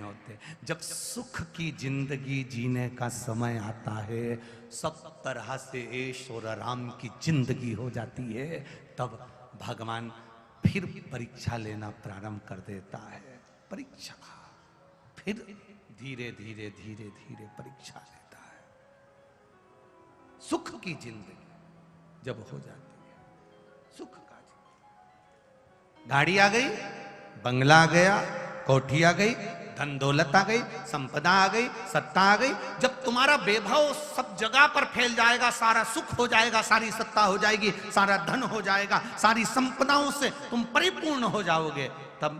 नहीं होते। जब सुख की जिंदगी जीने का समय आता है, सब तरह से ऐश और आराम की जिंदगी हो जाती है, तब भगवान फिर परीक्षा लेना प्रारंभ कर देता है। परीक्षा, फिर धीरे धीरे धीरे धीरे परीक्षा लेता है। सुख की जिंदगी जब हो जाती है, सुख का जिंदगी, गाड़ी आ गई, बंगला आ गया, कोठी आ गई, धन दौलत आ गई, संपदा आ गई, सत्ता आ गई, जब तुम्हारा वैभव सब जगह पर फैल जाएगा, सारा सुख हो जाएगा, सारी सत्ता हो जाएगी, सारा धन हो जाएगा, सारी संपदाओं से तुम परिपूर्ण हो जाओगे, तब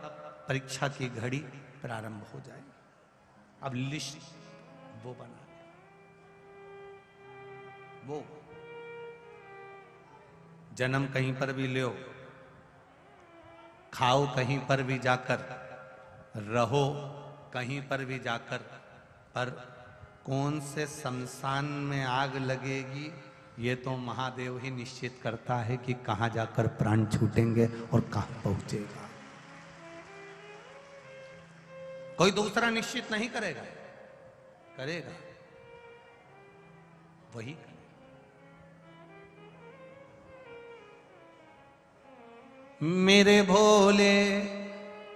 परीक्षा की घड़ी प्रारंभ हो जाएगी। अब लिस्ट वो बना, वो जन्म कहीं पर भी लो, खाओ कहीं पर भी जाकर, रहो कहीं पर भी जाकर, पर कौन से शमशान में आग लगेगी ये तो महादेव ही निश्चित करता है कि कहां जाकर प्राण छूटेंगे और कहां पहुंचेगा। कोई दूसरा निश्चित नहीं करेगा, करेगा वही। मेरे भोले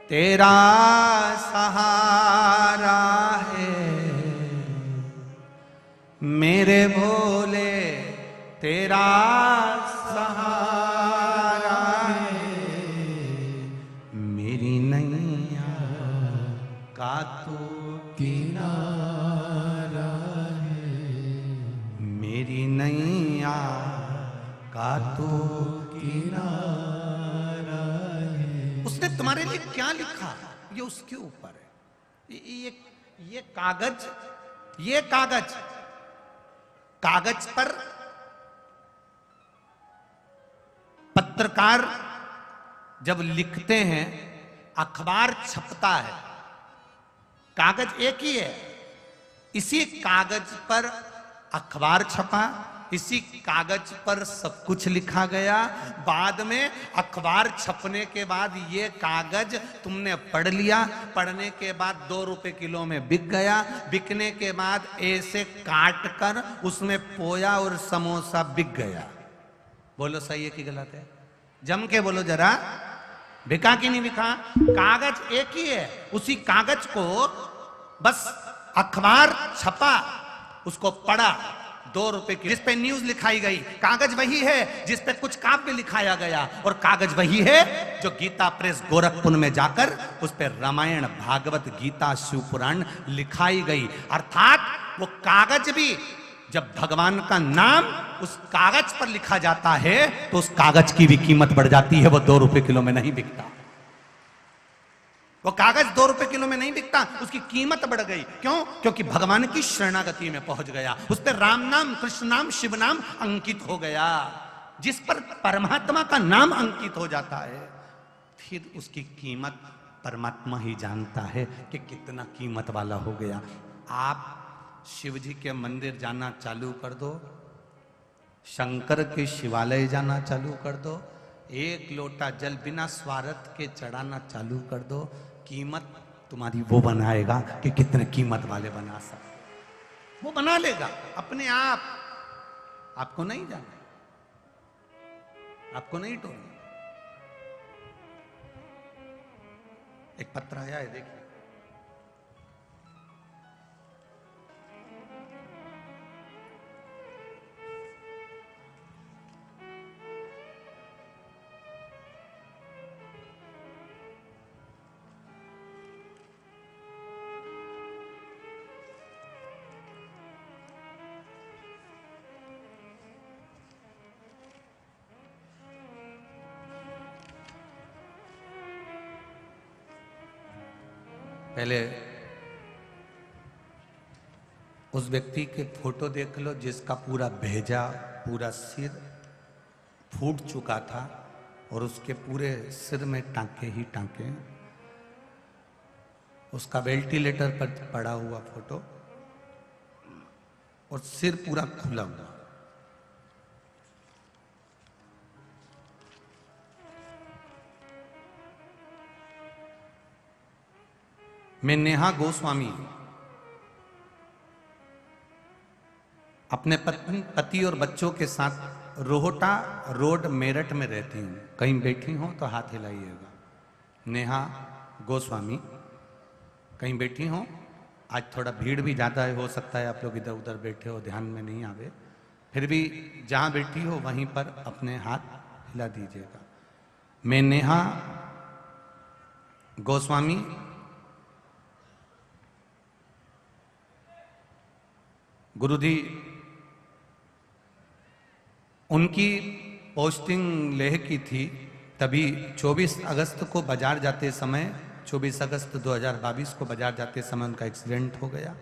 तेरा सहारा है, मेरे भोले तेरा सहारा है, मेरी नैया का तू किनारा है, मेरी नैया का तू किनारा। उसने तुम्हारे लिए क्या लिखा ये उसके ऊपर है। ये कागज, ये कागज, कागज पर पत्रकार जब लिखते हैं, अखबार छपता है, कागज एक ही है, इसी कागज पर अखबार छपा, इसी कागज पर सब कुछ लिखा गया। बाद में अखबार छपने के बाद ये कागज तुमने पढ़ लिया, पढ़ने के बाद 2 रुपए किलो में बिक गया, बिकने के बाद ऐसे काट कर उसमें पोया और समोसा बिक गया। बोलो सही है कि गलत है? जम के बोलो जरा, बिका कि नहीं बिका? कागज एक ही है, उसी कागज को बस अखबार छपा, उसको पढ़ा, 2 रुपए की, जिस पे न्यूज लिखाई गई, कागज वही है जिस पे कुछ काव्य लिखाया गया, और कागज वही है जो गीता प्रेस गोरखपुर में जाकर उस पे रामायण, भागवत, गीता, शिव पुराण लिखाई गई। अर्थात वो कागज भी, जब भगवान का नाम उस कागज पर लिखा जाता है तो उस कागज की भी कीमत बढ़ जाती है, वो 2 रुपए किलो में नहीं बिकता। वो कागज 2 रुपए किलो में नहीं बिकता, उसकी कीमत बढ़ गई। क्यों? क्योंकि भगवान की शरणागति में पहुंच गया, उस पर राम नाम, कृष्ण नाम, शिव नाम अंकित हो गया। जिस पर परमात्मा का नाम अंकित हो जाता है, फिर उसकी कीमत परमात्मा ही जानता है कि कितना कीमत वाला हो गया। आप शिव जी के मंदिर जाना चालू कर दो, शंकर के शिवालय जाना चालू कर दो, 1 लोटा जल बिना स्वार्थ के चढ़ाना चालू कर दो, कीमत तुम्हारी वो बनाएगा कि कितने कीमत वाले बना सकते, वो बना लेगा अपने आप। आपको नहीं जाना, आपको नहीं टोलना। एक पत्र आया है, देखिए। पहले उस व्यक्ति के फोटो देख लो जिसका पूरा भेजा, पूरा सिर फूट चुका था और उसके पूरे सिर में टांके ही टांके, उसका वेंटिलेटर पर पड़ा हुआ फोटो और सिर पूरा खुला हुआ। मैं नेहा गोस्वामी अपने पति और बच्चों के साथ रोहटा रोड मेरठ में रहती हूँ। कहीं बैठी हो तो हाथ हिलाइएगा। नेहा गोस्वामी कहीं बैठी हो? आज थोड़ा भीड़ भी ज़्यादा है, हो सकता है आप लोग इधर उधर बैठे हो, ध्यान में नहीं आवे, फिर भी जहाँ बैठी हो वहीं पर अपने हाथ हिला दीजिएगा। मैं नेहा गोस्वामी गुरुजी उनकी पोस्टिंग लेह की थी, तभी 24 अगस्त को बाजार जाते समय 24 अगस्त 2022 को बाजार जाते समय उनका एक्सीडेंट हो गया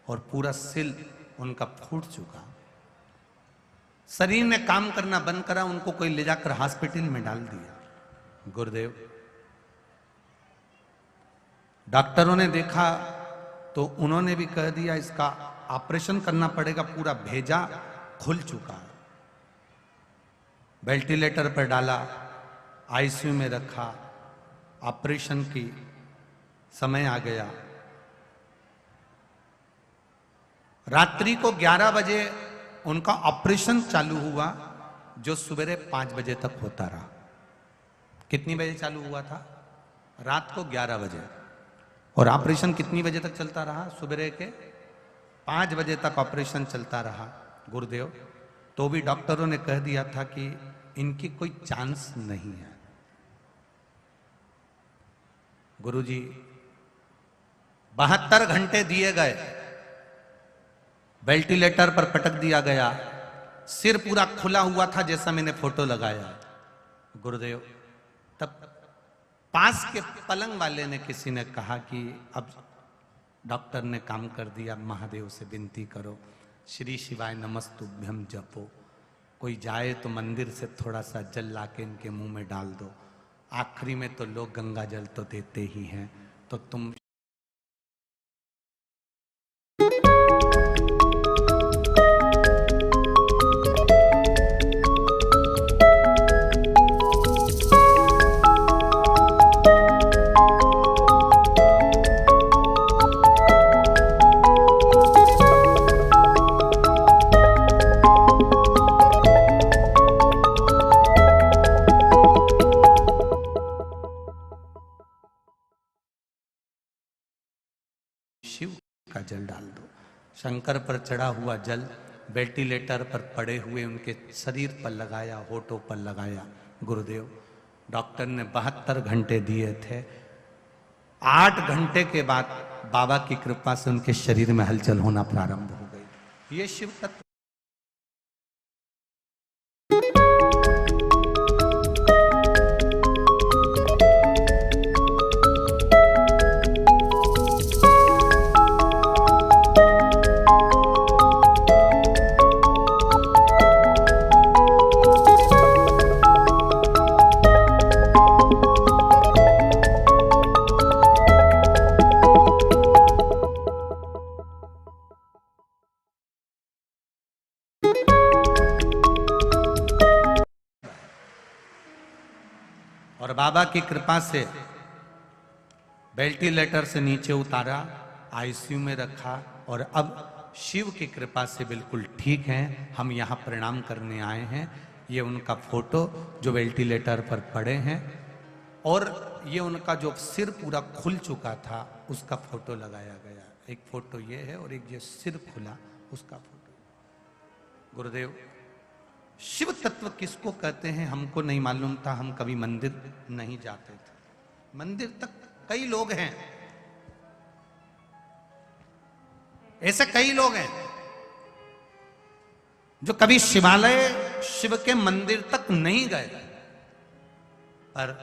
और पूरा सिल उनका फूट चुका। शरीर ने काम करना बंद करा, उनको कोई ले जाकर हॉस्पिटल में डाल दिया। गुरुदेव डॉक्टरों ने देखा तो उन्होंने भी कह दिया इसका ऑपरेशन करना पड़ेगा, पूरा भेजा खुल चुका है। वेंटिलेटर पर डाला, आईसीयू में रखा, ऑपरेशन की समय आ गया। रात्रि को 11 बजे उनका ऑपरेशन चालू हुआ, जो सवेरे 5 बजे तक होता रहा। कितनी बजे चालू हुआ था? रात को 11 बजे। और ऑपरेशन कितनी बजे तक चलता रहा? सवेरे के 5 बजे तक ऑपरेशन चलता रहा। गुरुदेव तो भी डॉक्टरों ने कह दिया था कि इनकी कोई चांस नहीं है। गुरुजी 72 घंटे दिए गए, वेंटिलेटर पर पटक दिया गया, सिर पूरा खुला हुआ था जैसा मैंने फोटो लगाया। गुरुदेव तब पास के पलंग वाले ने किसी ने कहा कि अब डॉक्टर ने काम कर दिया, महादेव से विनती करो, श्री शिवाय नमस्तुभ्यम जपो, कोई जाए तो मंदिर से थोड़ा सा जल लाके इनके मुंह में डाल दो। आखिरी में तो लोग गंगा जल तो देते ही हैं, तो तुम शिव का जल डाल दो। शंकर पर चढ़ा हुआ जल वेंटिलेटर पर पड़े हुए उनके शरीर पर लगाया, होठों पर लगाया। गुरुदेव डॉक्टर ने 72 घंटे दिए थे। 8 घंटे के बाद बाबा की कृपा से उनके शरीर में हलचल होना प्रारंभ हो गई। ये शिव तत्व और बाबा की कृपा से वेंटिलेटर से नीचे उतारा, आईसीयू में रखा और अब शिव की कृपा से बिल्कुल ठीक हैं। हम यहाँ प्रणाम करने आए हैं। ये उनका फोटो जो वेंटिलेटर पर पड़े हैं और ये उनका जो सिर पूरा खुल चुका था उसका फोटो लगाया गया। एक फोटो ये है और एक ये सिर खुला उसका फोटो। गुरुदेव शिव तत्व किसको कहते हैं हमको नहीं मालूम था, हम कभी मंदिर नहीं जाते थे। मंदिर तक कई लोग हैं, ऐसे कई लोग हैं जो कभी शिवालय शिव के मंदिर तक नहीं गए। पर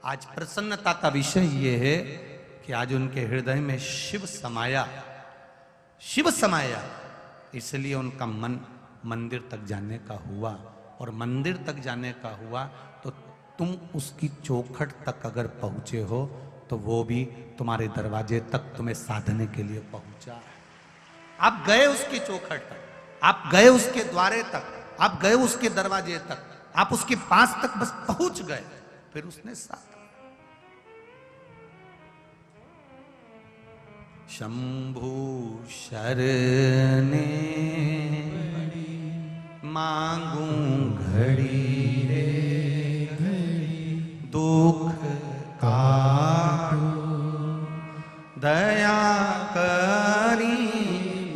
आज प्रसन्नता का विषय यह है कि आज उनके हृदय में शिव समाया, शिव समाया, इसलिए उनका मन मंदिर तक जाने का हुआ। और मंदिर तक जाने का हुआ तो तुम उसकी चौखट तक अगर पहुंचे हो तो वो भी तुम्हारे दरवाजे तक तुम्हें साधने के लिए पहुंचा। आप गए उसकी चौखट तक, आप गए उसके द्वारे तक, आप गए उसके दरवाजे तक, आप उसके पास तक बस पहुंच गए, फिर उसने साथ। शंभु शरणे मांगूं घड़ी रे दुख काटो दया करी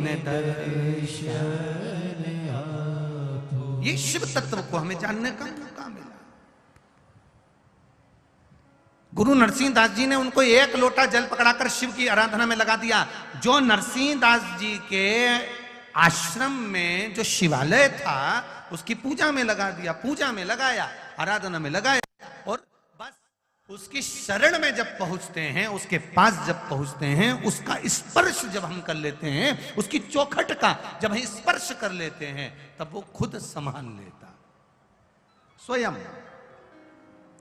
ने दर्शन आपो। ये शिव तत्व को हमें जानने का मौका मिला। गुरु नरसिंह दास जी ने उनको एक लोटा जल पकड़ाकर शिव की आराधना में लगा दिया। जो नरसिंह दास जी के आश्रम में जो शिवालय था उसकी पूजा में लगा दिया, पूजा में लगाया, आराधना में लगाया। और बस उसकी शरण में जब पहुंचते हैं, उसके पास जब पहुंचते हैं, उसका स्पर्श जब हम कर लेते हैं, उसकी चौखट का जब हम स्पर्श कर लेते हैं, तब वो खुद संभाल लेता, स्वयं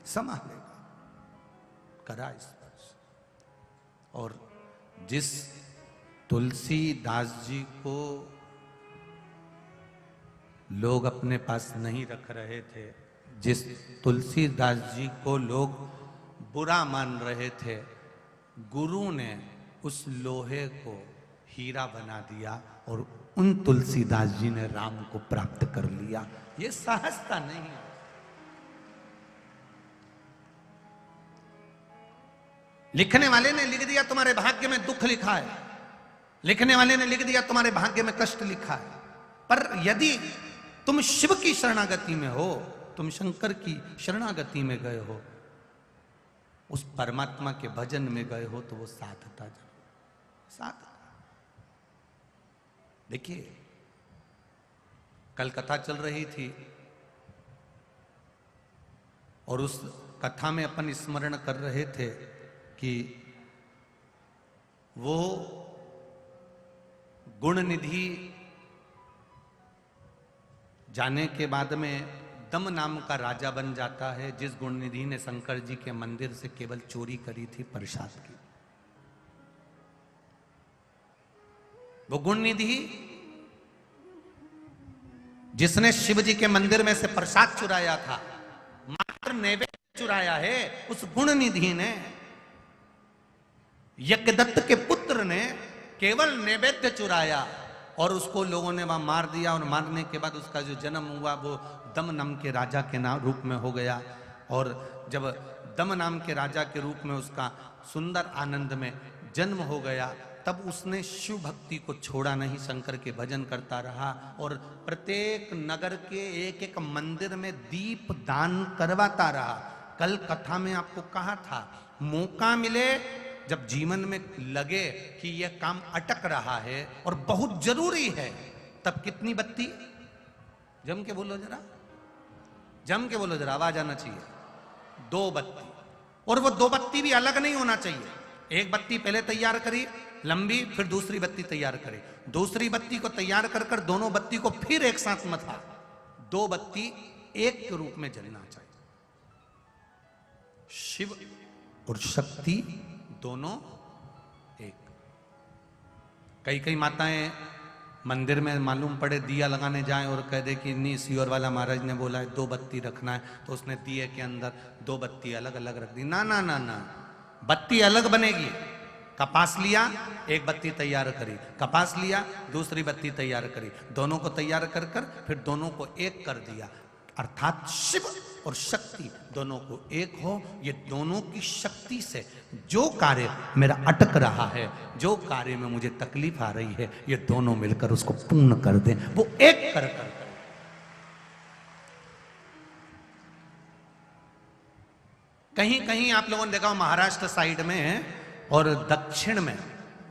संभाल लेगा, करा स्पर्श। और जिस तुलसीदास जी को लोग अपने पास नहीं रख रहे थे, जिस तुलसीदास जी को लोग बुरा मान रहे थे, गुरु ने उस लोहे को हीरा बना दिया और उन तुलसीदास जी ने राम को प्राप्त कर लिया। ये सहजता नहीं है। लिखने वाले ने लिख दिया तुम्हारे भाग्य में दुख लिखा है, लिखने वाले ने लिख दिया तुम्हारे भाग्य में कष्ट लिखा है। पर यदि तुम शिव की शरणागति में हो, तुम शंकर की शरणागति में गए हो, उस परमात्मा के भजन में गए हो, तो वो साधता जरूर साधता। देखिए, कल कथा चल रही थी और उस कथा में अपन स्मरण कर रहे थे कि वो गुण निधि जाने के बाद में दम नाम का राजा बन जाता है, जिस गुण निधि ने शंकर जी के मंदिर से केवल चोरी करी थी प्रसाद की। वो गुण निधि जिसने शिव जी के मंदिर में से प्रसाद चुराया था, मात्र नैवेद्य चुराया है, उस गुण निधि ने, यज्ञदत्त के पुत्र ने केवल नैवेद्य चुराया और उसको लोगों ने वहां मार दिया। और मारने के बाद उसका जो जन्म हुआ वो दम नाम के राजा के नाम रूप में हो गया। और जब दम नाम के राजा के रूप में उसका सुंदर आनंद में जन्म हो गया, तब उसने शिव भक्ति को छोड़ा नहीं, शंकर के भजन करता रहा और प्रत्येक नगर के एक एक मंदिर में दीप दान करवाता रहा। कल कथा में आपको कहा था, मौका मिले, जब जीवन में लगे कि यह काम अटक रहा है और बहुत जरूरी है, तब कितनी बत्ती, जम के बोलो जरा, जम के बोलो जरा, आवाज आना चाहिए, 2 बत्ती। और वो 2 बत्ती भी अलग नहीं होना चाहिए। एक बत्ती पहले तैयार करी लंबी, फिर दूसरी बत्ती तैयार करी, दूसरी बत्ती को तैयार कर कर दोनों बत्ती को फिर एक साथ मथा, 2 बत्ती एक के रूप में जलना चाहिए। शिव और शक्ति दोनों एक। कई कई माताएं मंदिर में मालूम पड़े दिया लगाने जाएं और कह दे कि नहीं, सियोर वाला महाराज ने बोला है 2 बत्ती रखना है, तो उसने दिए के अंदर 2 बत्ती अलग अलग रख दी। ना ना ना ना, बत्ती अलग बनेगी। कपास लिया, एक बत्ती तैयार करी, कपास लिया, दूसरी बत्ती तैयार करी, दोनों को तैयार कर कर फिर दोनों को एक कर दिया। अर्थात शिव और शक्ति दोनों को एक हो। ये दोनों की शक्ति से जो कार्य मेरा अटक रहा है, जो कार्य में मुझे तकलीफ आ रही है, ये दोनों मिलकर उसको पूर्ण कर दें, वो एक कर कर। कहीं कहीं आप लोगों ने देखा महाराष्ट्र साइड में और दक्षिण में,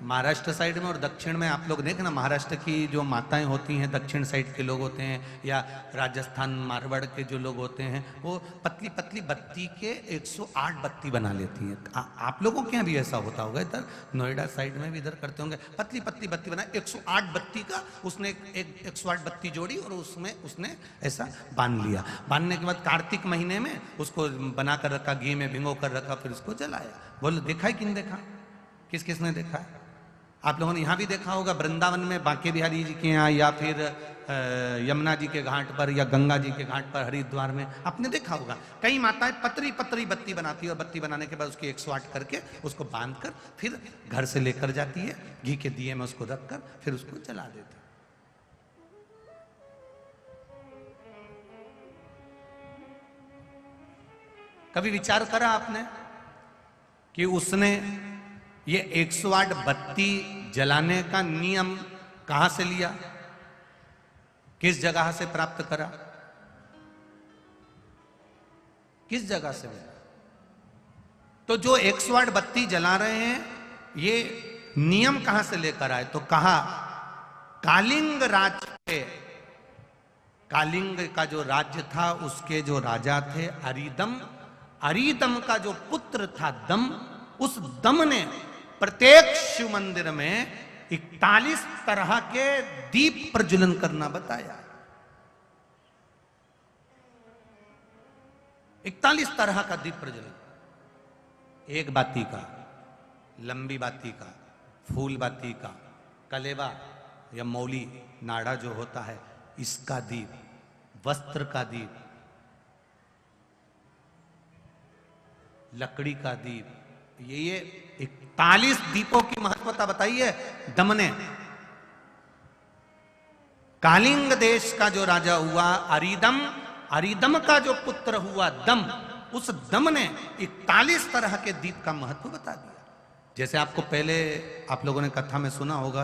महाराष्ट्र साइड में और दक्षिण में आप लोग देखना, महाराष्ट्र की जो माताएं होती हैं, दक्षिण साइड के लोग होते हैं, या राजस्थान मारवाड़ के जो लोग होते हैं, वो पतली पतली बत्ती के 108 बत्ती बना लेती हैं। आप लोगों के यहाँ भी ऐसा होता होगा, इधर नोएडा साइड में भी इधर करते होंगे, पतली पतली बत्ती बना, 108 बत्ती का उसने एक 108 बत्ती जोड़ी और उसमें उसने ऐसा बांध लिया। बांधने के बाद कार्तिक महीने में उसको बना कर रखा, घी में भिगो कर रखा, फिर उसको जलाया। बोलो देखा है कि नहीं देखा? किस किसने देखा है? आप लोगों ने यहाँ भी देखा होगा, वृंदावन में बांके बिहारी जी के यहाँ, या फिर यमुना जी के घाट पर, या गंगा जी के घाट पर, हरिद्वार में आपने देखा होगा। कई माताएं पतरी पतरी बत्ती बनाती है और बत्ती बनाने के बाद उसकी 108 करके उसको बांध कर फिर घर से लेकर जाती है, घी के दिए में उसको रखकर फिर उसको जला देते। कभी विचार करा आपने कि उसने ये 108 बत्ती जलाने का नियम कहां से लिया, किस जगह से प्राप्त करा, किस जगह से मिला? तो जो 108 बत्ती जला रहे हैं ये नियम कहां से लेकर आए? तो कहा कालिंग राज के, कालिंग का जो राज्य था उसके जो राजा थे अरिदम, अरिदम का जो पुत्र था दम, उस दम ने प्रत्येक शिव मंदिर में 41 तरह के दीप प्रज्वलन करना बताया। 41 तरह का दीप प्रज्वलन, एक बाती का, लंबी बाती का, फूल बाती का, कलेवा या मौली नाड़ा जो होता है इसका दीप, वस्त्र का दीप, लकड़ी का दीप, ये 41 दीपों की महत्वता बताई है दम ने। कालिंग देश का जो राजा हुआ अरिदम, अरिदम का जो पुत्र हुआ दम, उस दम ने 41 तरह के दीप का महत्व बता दिया। जैसे आपको पहले आप लोगों ने कथा में सुना होगा,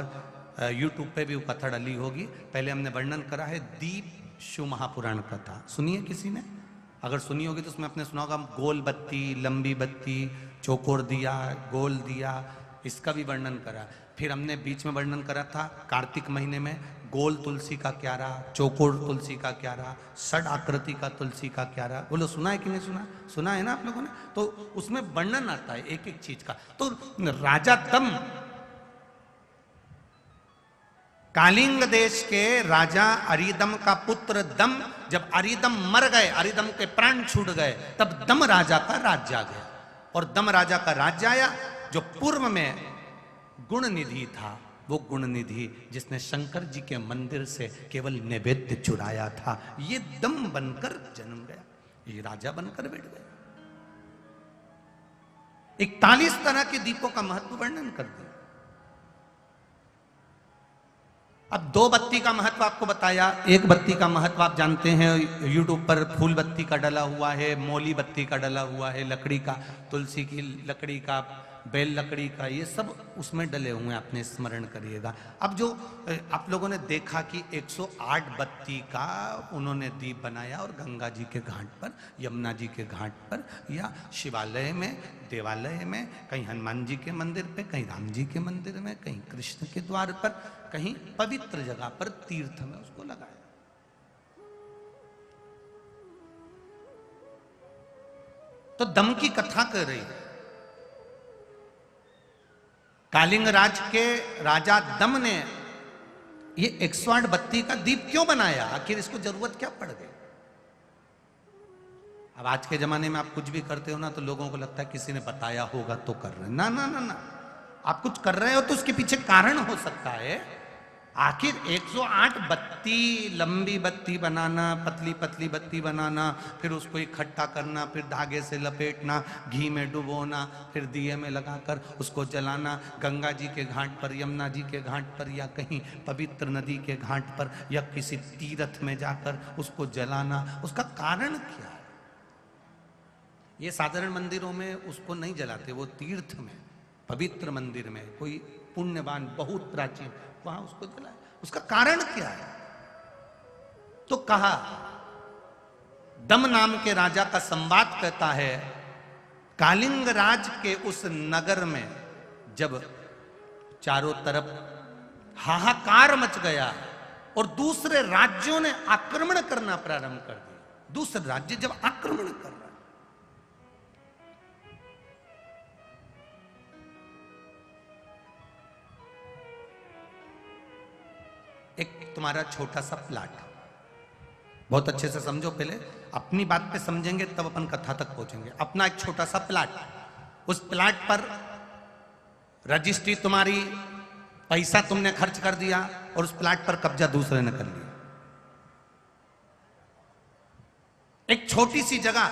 यूट्यूब पे भी वो कथा डली होगी, पहले हमने वर्णन करा है दीप शिव महापुराण कथा, सुनिए किसी ने? अगर सुनी होगी तो उसमें आपने सुना होगा गोल बत्ती, लंबी बत्ती, चौकोर दिया, गोल दिया, इसका भी वर्णन करा। फिर हमने बीच में वर्णन करा था कार्तिक महीने में गोल तुलसी का क्यारा, चौकोर तुलसी का क्यारा, षड आकृति का तुलसी का क्यारा। बोलो सुना है कि नहीं सुना? सुना है ना आप लोगों ने? तो उसमें वर्णन आता है एक एक चीज का। तो राजा दम, कालिंग देश के राजा अरिदम का पुत्र दम, जब अरिदम मर गए, अरिदम के प्राण छूट गए, तब दम राजा का राज्य आ गया। और दम राजा का राज्य आया जो पूर्व में गुण निधि था, वो गुण निधि जिसने शंकर जी के मंदिर से केवल नैवेद्य चुराया था, ये दम बनकर जन्म गया, ये राजा बनकर बैठ गया। 41 तरह के दीपों का महत्व वर्णन कर दिया। अब 2 बत्ती का महत्व आपको बताया, 1 बत्ती का महत्व आप जानते हैं, यूट्यूब पर फूल बत्ती का डला हुआ है, मौली बत्ती का डला हुआ है, लकड़ी का, तुलसी की लकड़ी का, बेल लकड़ी का, ये सब उसमें डले हुए हैं, आपने स्मरण करिएगा। अब जो आप लोगों ने देखा कि 108 बत्ती का उन्होंने दीप बनाया और गंगा जी के घाट पर, यमुना जी के घाट पर, या शिवालय में, देवालय में, कहीं हनुमान जी के मंदिर पे, कहीं राम जी के मंदिर में, कहीं कृष्ण के द्वार पर, कहीं पवित्र जगह पर, तीर्थ में उसको लगाया। तो दम की कथा कर रही है। कालिंग राज के राजा दम ने ये 108 बत्ती का दीप क्यों बनाया? आखिर इसको जरूरत क्या पड़ गई? अब आज के जमाने में आप कुछ भी करते हो ना तो लोगों को लगता है किसी ने बताया होगा तो कर रहे हैं। ना ना ना ना, आप कुछ कर रहे हो तो उसके पीछे कारण हो सकता है। आखिर 108 बत्ती, लंबी बत्ती बनाना, पतली पतली बत्ती बनाना, फिर उसको इकट्ठा करना, फिर धागे से लपेटना, घी में डुबोना, फिर दिए में लगाकर उसको जलाना, गंगा जी के घाट पर, यमुना जी के घाट पर, या कहीं पवित्र नदी के घाट पर, या किसी तीर्थ में जाकर उसको जलाना, उसका कारण क्या है? ये साधारण मंदिरों में उसको नहीं जलाते, वो तीर्थ में, पवित्र मंदिर में, कोई पुण्यवान बहुत प्राचीन, वहां उसको जलाए। उसका कारण क्या है? तो कहा दम नाम के राजा का संवाद कहता है, कालिंग राज के उस नगर में जब चारों तरफ हाहाकार मच गया और दूसरे राज्यों ने आक्रमण करना प्रारंभ कर दिया, दूसरे राज्य जब आक्रमण कर रहा है, एक तुम्हारा छोटा सा प्लाट, बहुत अच्छे से समझो, पहले अपनी बात पे समझेंगे तब अपन कथा तक पहुंचेंगे। अपना एक छोटा सा प्लाट, उस प्लाट पर रजिस्ट्री तुम्हारी, पैसा तुमने खर्च कर दिया और उस प्लाट पर कब्जा दूसरे ने कर लिया। एक छोटी सी जगह,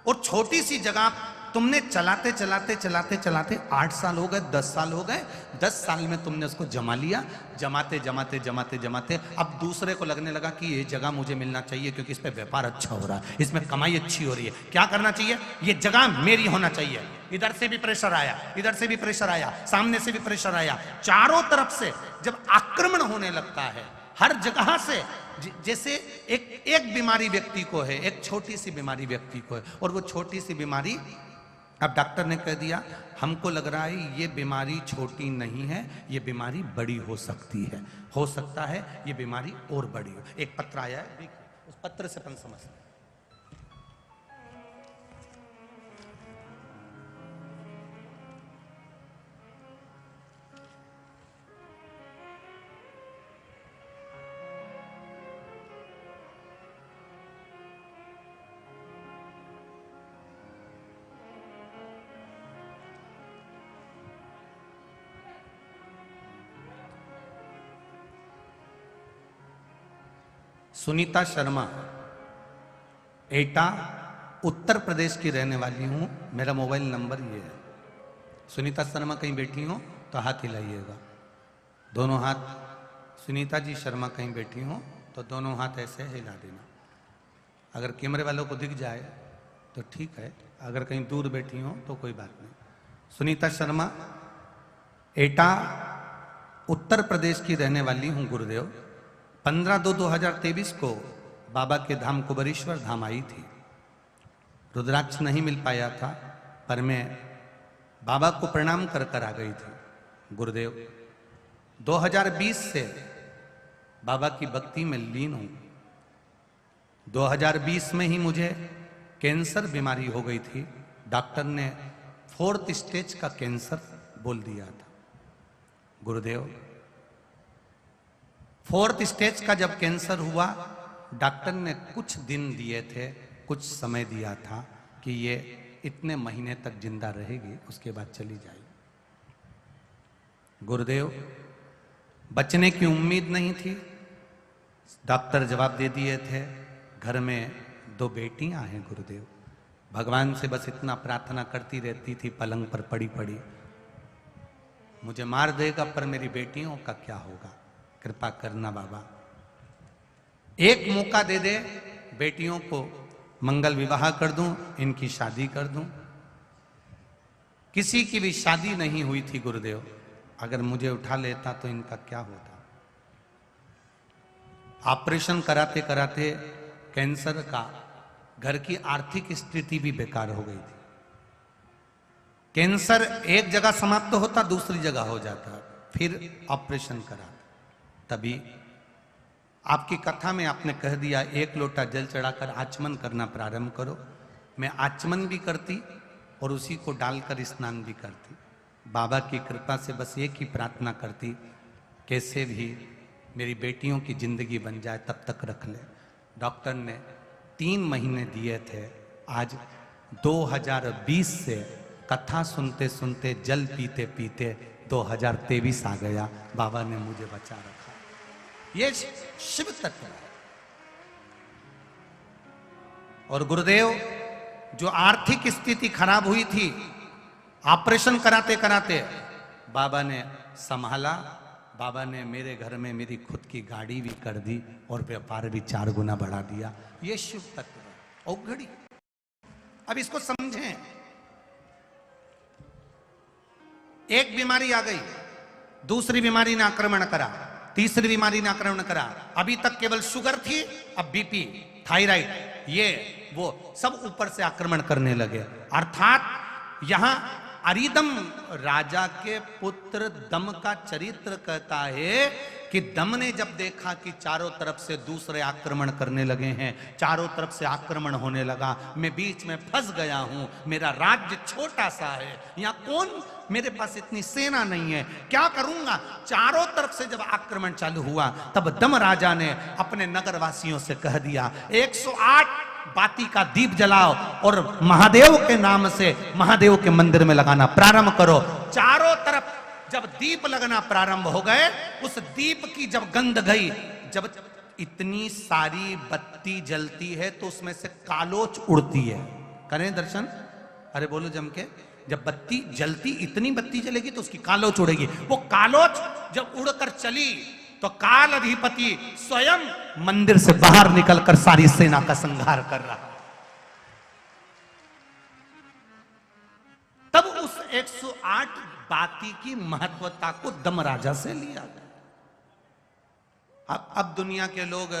और छोटी सी जगह तुमने चलाते चलाते चलाते चलाते 8 साल हो गए, 10 साल हो गए, 10 साल में तुमने उसको जमा लिया, जमाते जमाते जमाते जमाते अब दूसरे को लगने लगा कि ये जगह मुझे मिलना चाहिए क्योंकि इस पे व्यापार अच्छा हो रहा है, इसमें कमाई अच्छी हो रही है, क्या करना चाहिए, ये जगह मेरी होना चाहिए। इधर से भी प्रेशर आया, इधर से भी प्रेशर आया, सामने से भी प्रेशर आया, चारों तरफ से जब आक्रमण होने लगता है हर जगह से, जैसे एक बीमारी व्यक्ति को है, एक छोटी सी बीमारी व्यक्ति को है, और वो छोटी सी बीमारी, अब डॉक्टर ने कह दिया हमको लग रहा है ये बीमारी छोटी नहीं है, ये बीमारी बड़ी हो सकती है, हो सकता है ये बीमारी और बड़ी हो। एक पत्र आया है, देखिए उस पत्र से अपन समझते हैं। सुनीता शर्मा, एटा, उत्तर प्रदेश की रहने वाली हूं, मेरा मोबाइल नंबर ये है। सुनीता शर्मा कहीं बैठी हो तो हाथ हिलाइएगा, दोनों हाथ। सुनीता जी शर्मा कहीं बैठी हो तो दोनों हाथ ऐसे हिला देना। अगर कैमरे वालों को दिख जाए तो ठीक है, अगर कहीं दूर बैठी हो तो कोई बात नहीं। सुनीता शर्मा, एटा, उत्तर प्रदेश की रहने वाली हूं गुरुदेव। 15/2/2023 को बाबा के धाम कुबेरेश्वर धाम आई थी। रुद्राक्ष नहीं मिल पाया था, पर मैं बाबा को प्रणाम कर कर आ गई थी। गुरुदेव 2020 से बाबा की भक्ति में लीन हूं। 2020 में ही मुझे कैंसर बीमारी हो गई थी, डॉक्टर ने 4th स्टेज का कैंसर बोल दिया था। गुरुदेव 4th स्टेज का जब कैंसर हुआ, डॉक्टर ने कुछ दिन दिए थे, कुछ समय दिया था कि ये इतने महीने तक जिंदा रहेगी, उसके बाद चली जाएगी। गुरुदेव बचने की उम्मीद नहीं थी, डॉक्टर जवाब दे दिए थे घर में 2 बेटियां हैं। गुरुदेव भगवान से बस इतना प्रार्थना करती रहती थी पलंग पर पड़ी पड़ी, मुझे मार देगा पर मेरी बेटियों का क्या होगा, कृपा करना बाबा, एक मौका दे दे, बेटियों को मंगल विवाह कर दूं, इनकी शादी कर दूं। किसी की भी शादी नहीं हुई थी गुरुदेव, अगर मुझे उठा लेता तो इनका क्या होता। ऑपरेशन कराते कराते कैंसर का घर की आर्थिक स्थिति भी बेकार हो गई थी। कैंसर एक जगह समाप्त होता, दूसरी जगह हो जाता, फिर ऑपरेशन करा। तभी आपकी कथा में आपने कह दिया 1 लोटा जल चढ़ाकर आचमन करना प्रारंभ करो। मैं आचमन भी करती और उसी को डालकर स्नान भी करती। बाबा की कृपा से बस एक ही प्रार्थना करती, कैसे भी मेरी बेटियों की जिंदगी बन जाए, तब तक रख ले। डॉक्टर ने 3 महीने दिए थे। आज 2020 से कथा सुनते सुनते, जल पीते पीते 2023 आ गया, बाबा ने मुझे बचा रखा। ये शिव तत्व है। और गुरुदेव जो आर्थिक स्थिति खराब हुई थी, ऑपरेशन कराते कराते बाबा ने संभाला। बाबा ने मेरे घर में मेरी खुद की गाड़ी भी कर दी और व्यापार भी 4 गुना बढ़ा दिया। ये शिव तत्व है। औघड़ी, अब इसको समझें। एक बीमारी आ गई, दूसरी बीमारी ने आक्रमण करा, तीसरी बीमारी ने आक्रमण करा। अभी तक केवल शुगर थी, अब बीपी, थायराइड, ये वो सब ऊपर से आक्रमण करने लगे। अर्थात यहां अरिदम राजा के पुत्र दम का चरित्र कहता है कि दम ने जब देखा कि चारों तरफ से दूसरे आक्रमण करने लगे हैं, चारों तरफ से आक्रमण होने लगा, मैं बीच में फंस गया हूं, मेरा राज्य छोटा सा है, यहां कौन, मेरे पास इतनी सेना नहीं है, क्या करूंगा। चारों तरफ से जब आक्रमण चालू हुआ, तब दम राजा ने अपने नगरवासियों से कह दिया 108 बाती का दीप जलाओ और महादेव के नाम से महादेव के मंदिर में लगाना प्रारंभ करो। चारों तरफ जब दीप लगना प्रारंभ हो गए, उस दीप की जब गंध गई, जब इतनी सारी बत्ती जलती है तो उसमें से कालोच उड़ती है। करें दर्शन, अरे बोलो जम के। जब बत्ती जलती, इतनी बत्ती जलेगी तो उसकी कालोच उड़ेगी। वो कालोच जब उड़कर चली तो काल अधिपति स्वयं मंदिर से बाहर निकलकर सारी सेना का संहार कर रहा। तब उस 108 बाती की महत्वता को दम राजा से लिया गया। अब दुनिया के लोग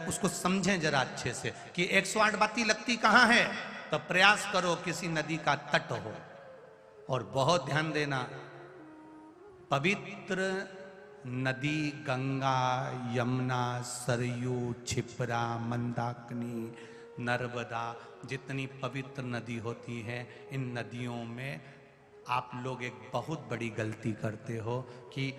उसको समझें जरा अच्छे से कि 108 बाती लगती कहां है। तो प्रयास करो किसी नदी का तट हो, और बहुत ध्यान देना, पवित्र नदी गंगा, यमुना, सरयू, क्षिप्रा, मंदाकिनी, नर्मदा, जितनी पवित्र नदी होती हैं, इन नदियों में आप लोग एक बहुत बड़ी गलती करते हो कि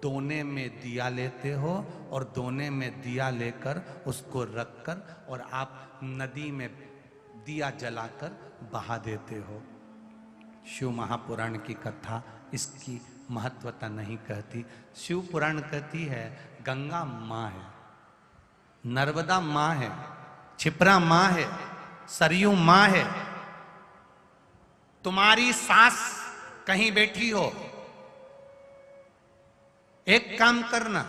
दोने में दिया लेते हो और दोने में दिया लेकर उसको रखकर और आप नदी में दिया जलाकर बहा देते हो। शिव महापुराण की कथा इसकी महत्वता नहीं कहती। शिव पुराण कहती है गंगा माँ है, नर्मदा माँ है, क्षिप्रा माँ है, सरयू माँ है। तुम्हारी सास कहीं बैठी हो, एक काम करना,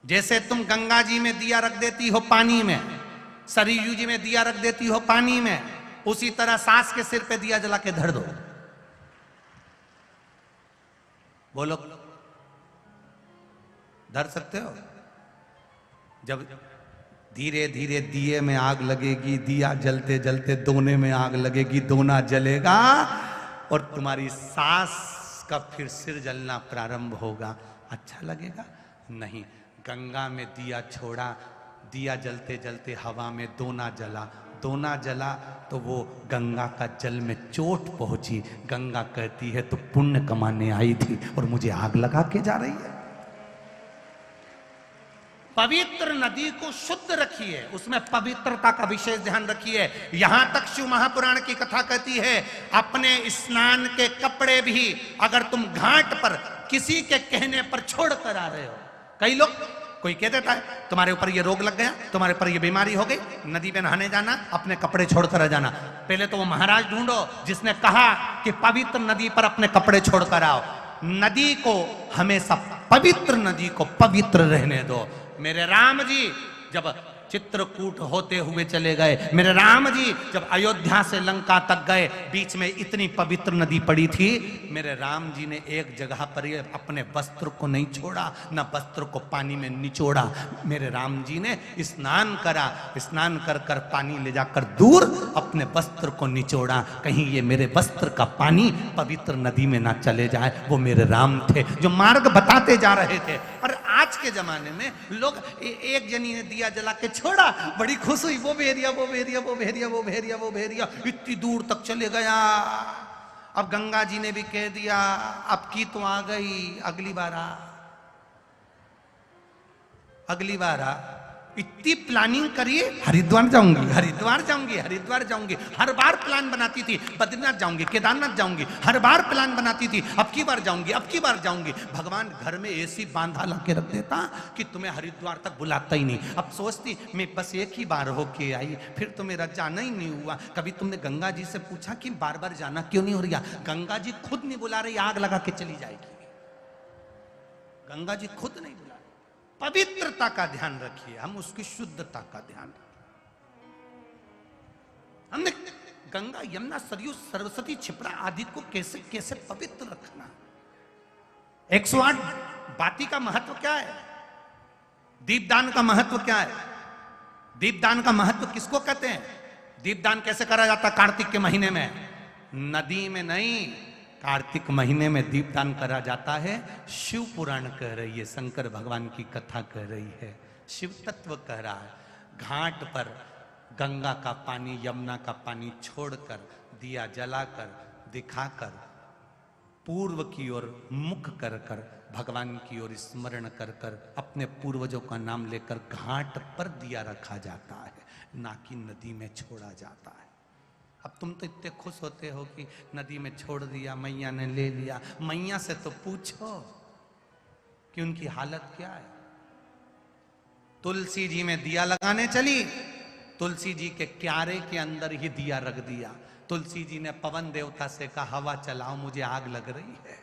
जैसे तुम गंगा जी में दिया रख देती हो पानी में, सरयू जी में दिया रख देती हो पानी में, उसी तरह सास के सिर पे दिया जला के धर दो। बोलो, धर सकते हो? जब धीरे धीरे दिए में आग लगेगी, दिया जलते जलते दोने में आग लगेगी, दोना जलेगा और तुम्हारी सास का फिर सिर जलना प्रारंभ होगा। अच्छा लगेगा? नहीं। गंगा में दिया छोड़ा, दिया जलते जलते हवा में दोना जला, दोना जला तो वो गंगा का जल में चोट पहुंची। गंगा कहती है तो पुण्य कमाने आई थी और मुझे आग लगा के जा रही है। पवित्र नदी को शुद्ध रखिए, उसमें पवित्रता का विशेष ध्यान रखिए। यहां तक शिव महापुराण की कथा कहती है अपने स्नान के कपड़े भी अगर तुम घाट पर किसी के कहने पर छोड़ कर आ रहे हो, कई लोग, कोई कह देता है तुम्हारे ऊपर ये रोग लग गया, तुम्हारे ऊपर ये बीमारी हो गई, नदी पे नहाने जाना, अपने कपड़े छोड़कर आ जाना। पहले तो वो महाराज ढूंढो जिसने कहा कि पवित्र नदी पर अपने कपड़े छोड़कर आओ। नदी को हमेशा, पवित्र नदी को पवित्र रहने दो। मेरे राम जी जब चित्रकूट होते हुए चले गए, मेरे राम जी जब अयोध्या से लंका तक गए, बीच में इतनी पवित्र नदी पड़ी थी, मेरे राम जी ने एक जगह पर ये अपने वस्त्र को नहीं छोड़ा, न वस्त्र को पानी में निचोड़ा। मेरे राम जी ने स्नान करा, स्नान कर कर पानी ले जाकर दूर अपने वस्त्र को निचोड़ा, कहीं ये मेरे वस्त्र का पानी पवित्र नदी में ना चले जाए। वो मेरे राम थे जो मार्ग बताते जा रहे थे। और आज के जमाने में लोग एक जनी ने दिया जला के छोड़ा, बड़ी खुश हुई, वो भेरिया वो भेरिया वो भेरिया वो भेरिया वो भेरिया इतनी दूर तक चले गया। अब गंगा जी ने भी कह दिया अब की तो आ गई, अगली बार आ, अगली बार आ। इतनी प्लानिंग करिए, हरिद्वार जाऊंगी, हरिद्वार जाऊंगी, हरिद्वार जाऊंगी, हर बार प्लान बनाती थी, बद्रीनाथ जाऊंगी, केदारनाथ जाऊंगी, हर बार प्लान बनाती थी, अब की बार जाऊंगी, अब की बार जाऊंगी। भगवान घर में ऐसी बांधा ला के रख देता कि तुम्हें हरिद्वार तक बुलाता ही नहीं। अब सोचती मैं बस एक ही बार होके आई, फिर तो मेरा जाना ही नहीं हुआ। कभी तुमने गंगा जी से पूछा कि बार बार जाना क्यों नहीं हो रहा? गंगा जी खुद नहीं बुला रही, आग लगा के चली जाएगी। गंगा जी खुद नहीं बुला। पवित्रता का ध्यान रखिए, हम उसकी शुद्धता का ध्यान रखिए। हमने गंगा, यमुना, सरयू, सरस्वती, क्षिप्रा आदि को कैसे कैसे पवित्र रखना। 108 बाती का महत्व क्या है? दीपदान का महत्व क्या है? दीपदान का महत्व किसको कहते हैं? दीपदान कैसे करा जाता है? कार्तिक के महीने में, नदी में नहीं, कार्तिक महीने में दीपदान करा जाता है। शिव पुराण कह रही है, शंकर भगवान की कथा कह रही है, शिव तत्व कह रहा है। घाट पर गंगा का पानी, यमुना का पानी छोड़कर, दिया जलाकर, दिखाकर, पूर्व की ओर मुख कर कर, भगवान की ओर स्मरण कर कर, अपने पूर्वजों का नाम लेकर घाट पर दिया रखा जाता है, ना कि नदी में छोड़ा जाता है। अब तुम तो इतने खुश होते हो कि नदी में छोड़ दिया, मैया ने ले लिया। मैया से तो पूछो कि उनकी हालत क्या है। तुलसी जी में दिया लगाने चली, तुलसी जी के क्यारे के अंदर ही दिया रख दिया। तुलसी जी ने पवन देवता से कहा हवा चलाओ मुझे आग लग रही है।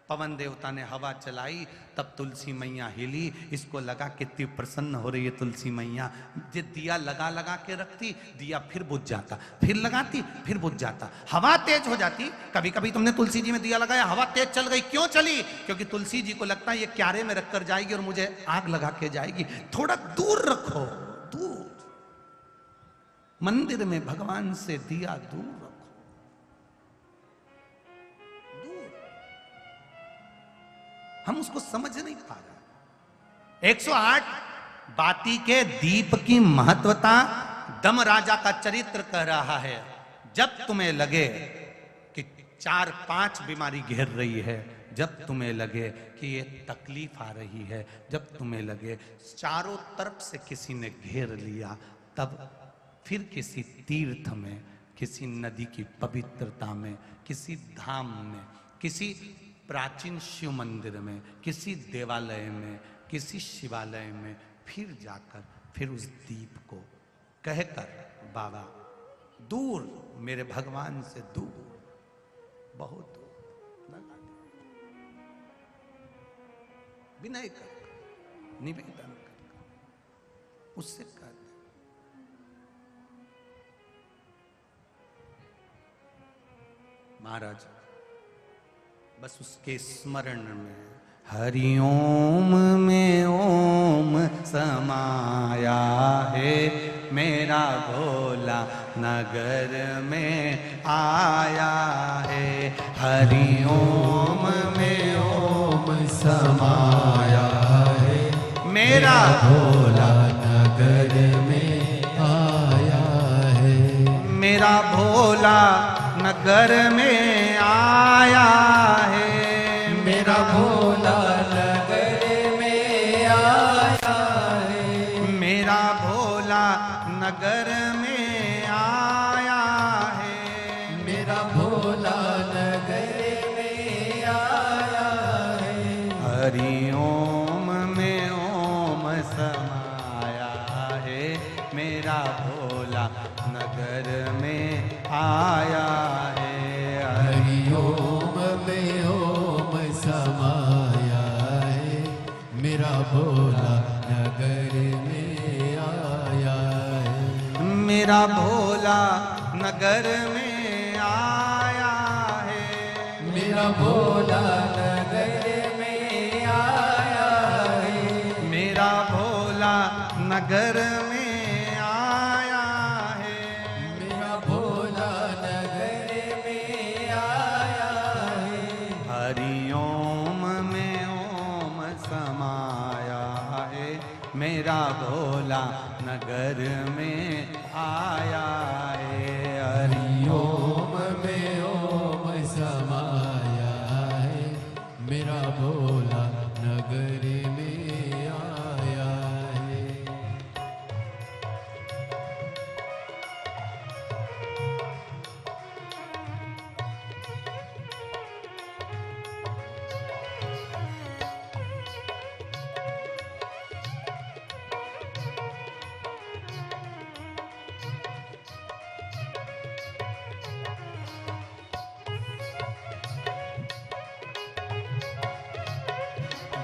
पवन देवता ने हवा चलाई, तब तुलसी मैया हिली। इसको लगा कितनी प्रसन्न हो रही है तुलसी मैया। ये दिया लगा लगा के रखती, दिया फिर बुझ जाता, फिर लगाती फिर बुझ जाता, हवा तेज हो जाती। कभी कभी तुमने तुलसी जी में दिया लगाया, हवा तेज चल गई, क्यों चली? क्योंकि तुलसी जी को लगता है ये क्यारे में रखकर जाएगी और मुझे आग लगा के जाएगी, थोड़ा दूर रखो, दूर। मंदिर में भगवान से दिया दूर रखो, दूर। हम उसको समझ नहीं पा रहे। 108 बाती के दीप की महत्वता दम राजा का चरित्र कह रहा है। जब तुम्हें लगे कि 4-5 बीमारी घेर रही है, जब तुम्हें लगे कि ये तकलीफ आ रही है, जब तुम्हें लगे चारों तरफ से किसी ने घेर लिया, तब फिर किसी तीर्थ में, किसी नदी की पवित्रता में, किसी धाम में, किसी प्राचीन शिव मंदिर में, किसी देवालय में, किसी शिवालय में फिर जाकर फिर उस दीप को कहकर बाबा दूर, मेरे भगवान से दूर, बहुत दूर लगा दे, विनय कर, निवेदन कर, उससे कर। महाराज बस उसके स्मरण में हरिओम में ओम समाया है, मेरा भोला नगर में आया है। हरिओम में ओम समाया है, मेरा भोला नगर में आया है। मेरा भोला नगर में आया है, मेरा भोला नगर में आया है। मेरा भोला नगर में आया है, मेरा भोला नगर में आया है। हरिओम में ओम समाया है, मेरा भोला नगर में आया है। हरिओम में ओम समाया है, मेरा भोला नगर में आया है। मेरा भोला नगर में आया है, मेरा भोला नगर में आया है। मेरा भोला नगर में आया है। मेरा भोला नगर में आया है। हरिओम में ओम समाया है, मेरा भोला नगर में आया है। हरिओम में ओम समाया है, मेरा भोला नगर में आया है।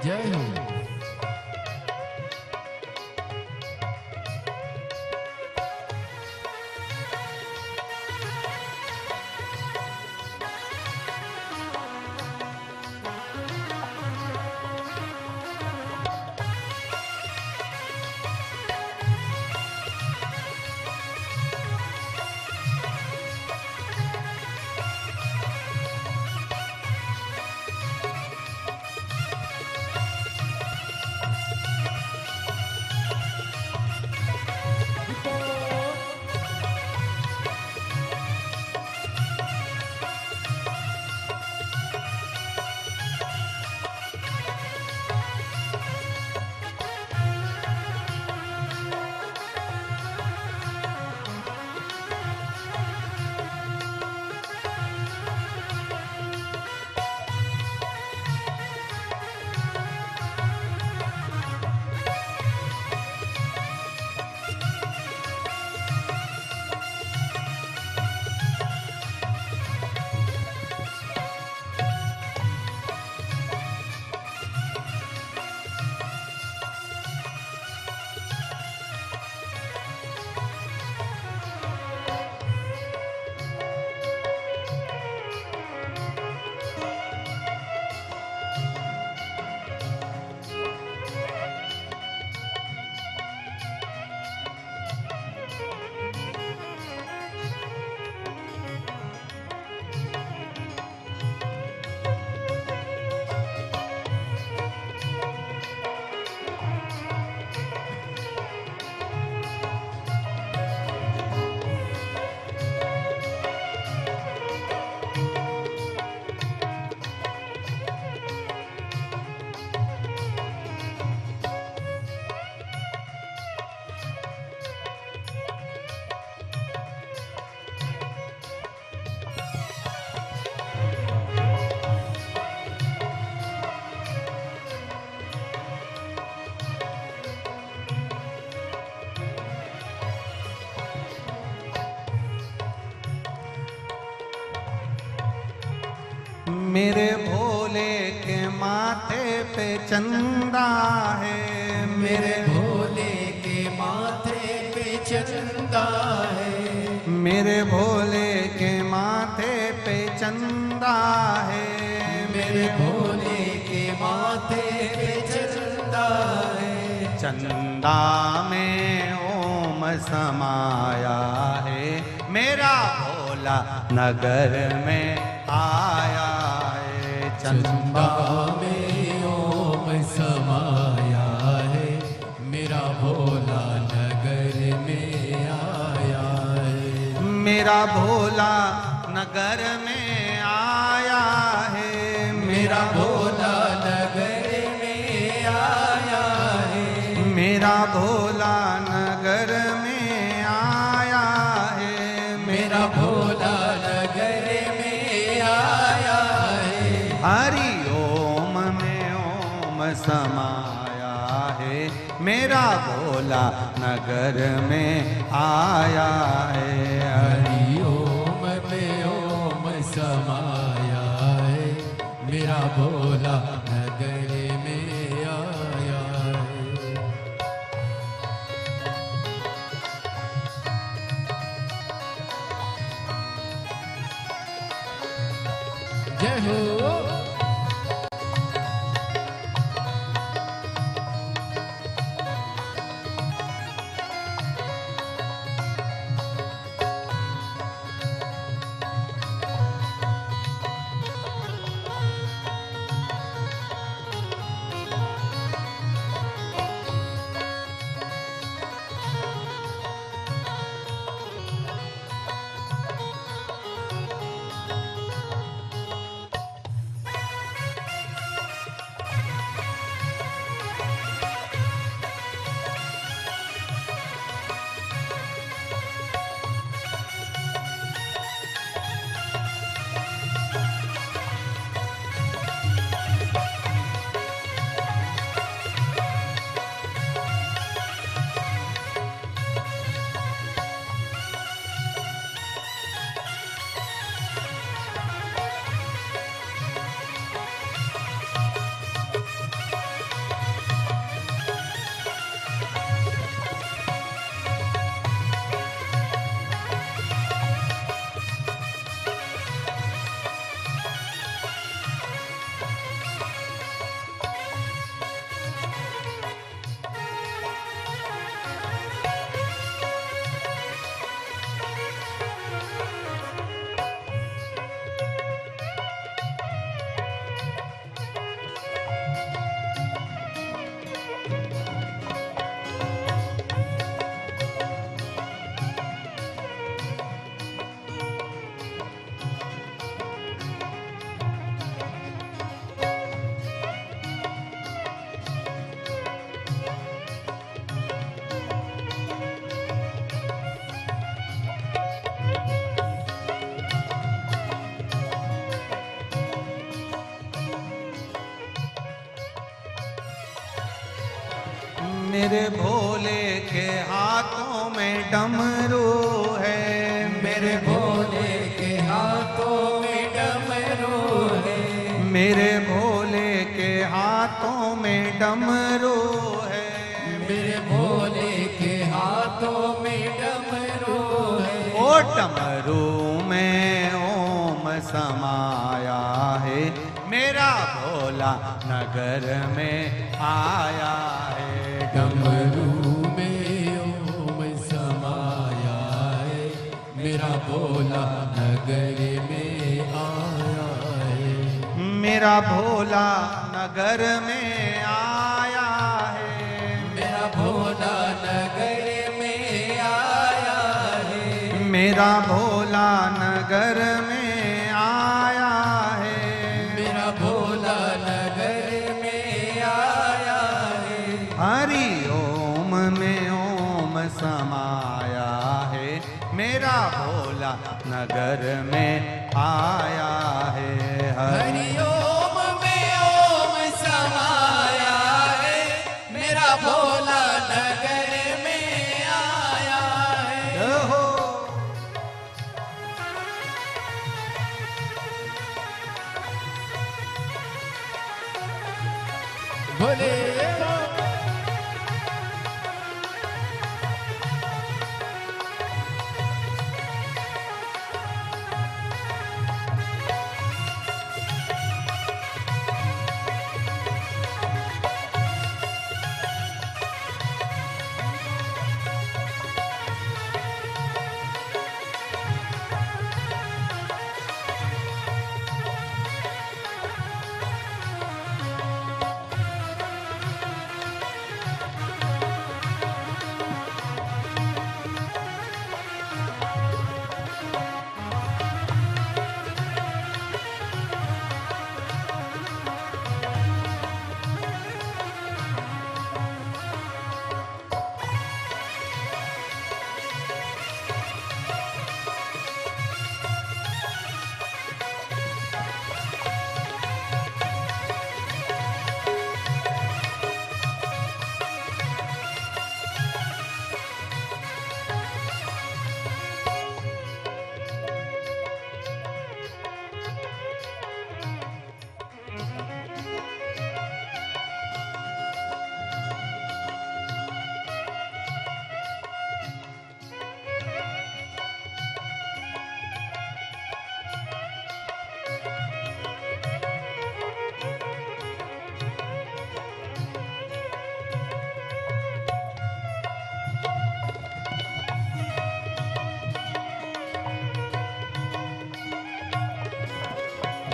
जय हो। मेरे भोले के माथे पे चंदा है, मेरे भोले के माथे पे चंदा है, मेरे भोले के माथे पे चंदा है, मेरे भोले के माथे पे चंदा है। चंदा में ओम समाया है, मेरा भोला नगर में आया है। चंदा में ओम समाया है, मेरा भोला नगर में आया है। मेरा भोला नगर में आया है, मेरा भोला नगर में आया है, मेरा भोला नगर में आया है, मेरा भोला नगर में आया है। हरि ओम में ओम समाया है, मेरा भोला नगर में आया है। हरि ओम में ओम समाया है, मेरा भोला नगर में आया है। जय हो। मेरे भोले के हाथों में डमरू है, मेरे भोले के हाथों में डमरू है, मेरे भोले के हाथों में डमरू है, मेरे भोले के हाथों में डमरू है। ओ डमरू में ओम समाया है, मेरा भोला नगर में आया है। डमरू में ओम समाया है, मेरा भोला नगर में आया है। मेरा भोला नगर में आया है, मेरा भोला नगर में आया है, मेरा भोला नगर में आया है। मेरा भोला नगर में आया है। हरि ओम में ओम समाया है, मेरा भोला नगर में आया है। हरि ओम में ओम समाया है, मेरा भोला नगर में आया है। जय हो। भोले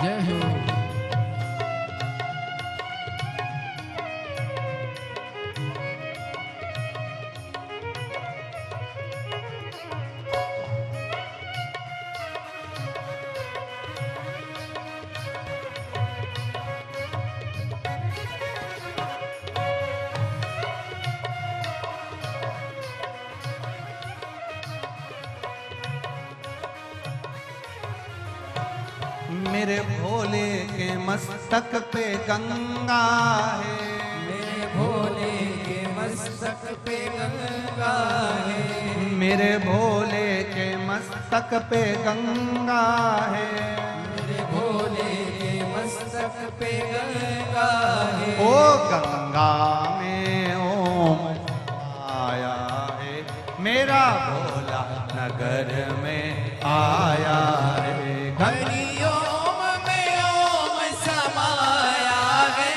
जय हो। मेरे भोले के मस्तक पे गंगा है, मेरे भोले के मस्तक पे गंगा है, मेरे भोले के मस्तक पे गंगा है, मेरे भोले के मस्तक पे गंगा है। ओ गंगा में ओम आया है, मेरा भोला नगर में आया है। हरिओम में ओम समाया है,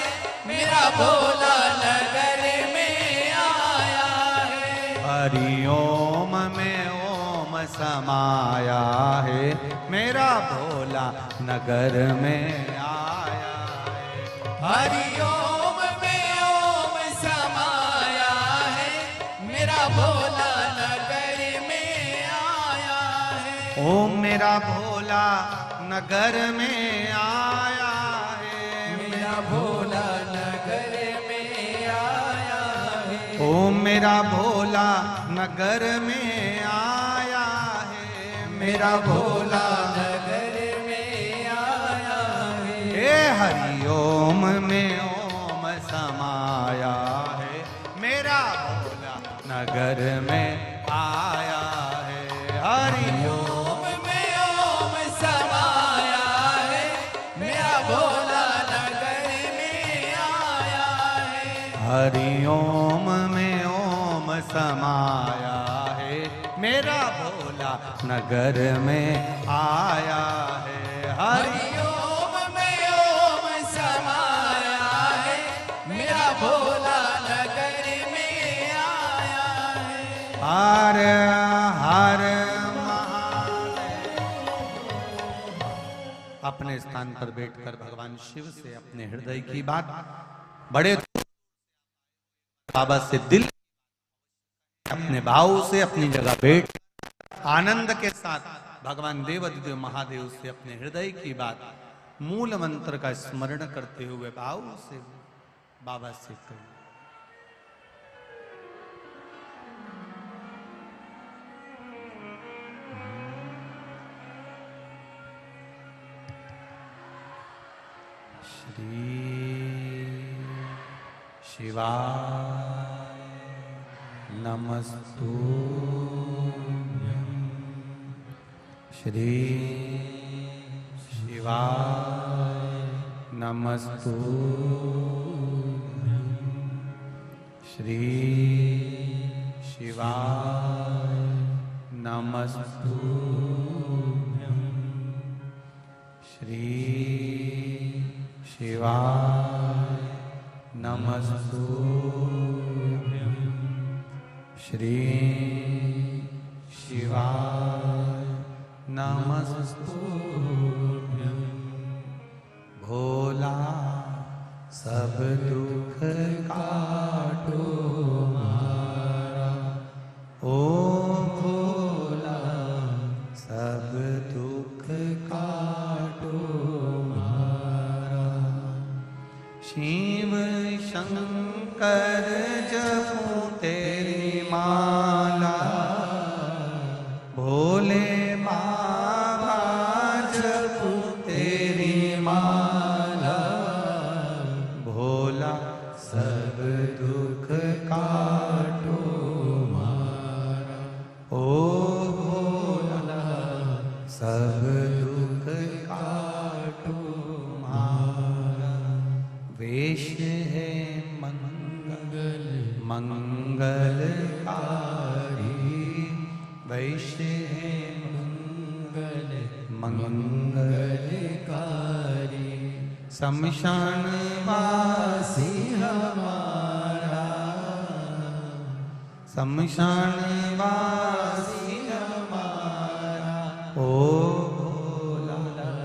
मेरा भोला नगर में आया है। हरिओम में ओम समाया है, मेरा भोला नगर में आया है। हरिओम में ओम समाया है, मेरा भोला नगर में आया है। ओम मेरा भोला नगर में आया है, मेरा भोला नगर में आया है। ओम मेरा भोला नगर में आया है, मेरा भोला नगर में आया है। हे हरि ओम में ओम समाया है, मेरा भोला नगर में आया है। हरि ओम में ओम समाया है, मेरा भोला नगर में आया है। हरि ओम में ओम समाया है, मेरा भोला नगर में आया है। हरि ओम में ओम समाया है, मेरा भोला नगर में आया है। हर हर महादेव। अपने स्थान पर बैठकर भगवान शिव से अपने हृदय की बात बड़े बाबा से दिल अपने भाव से अपनी जगह बैठ आनंद के साथ भगवान देवाधिदेव महादेव से अपने हृदय की बात मूल मंत्र का स्मरण करते हुए भाव से बाबा से करें। श्री शिवाय नमस्तुभ्यं। श्री शिवाय नमस्तुभ्यं। श्री शिवाय नमस्तुभ्यं। श्री शिवाय नमस्तुभ्यं। श्री शिवाय नमस्तुभ्यं। भोला सब दुख काटो मारा, ओ भोला सब दुख काटो मारा। शिव शंकर जपो तेरी माला, भोले बाबा जपो तेरी माला। भोला सब दुख काटो मारा, ओ भोला सब दुख काटो मारा। वेश है मंगल मंगलकारी, वैश्य है मंगल मंगलकारी। शमशान वासी हमारा, शमशान वासी हमारा। ओ भोला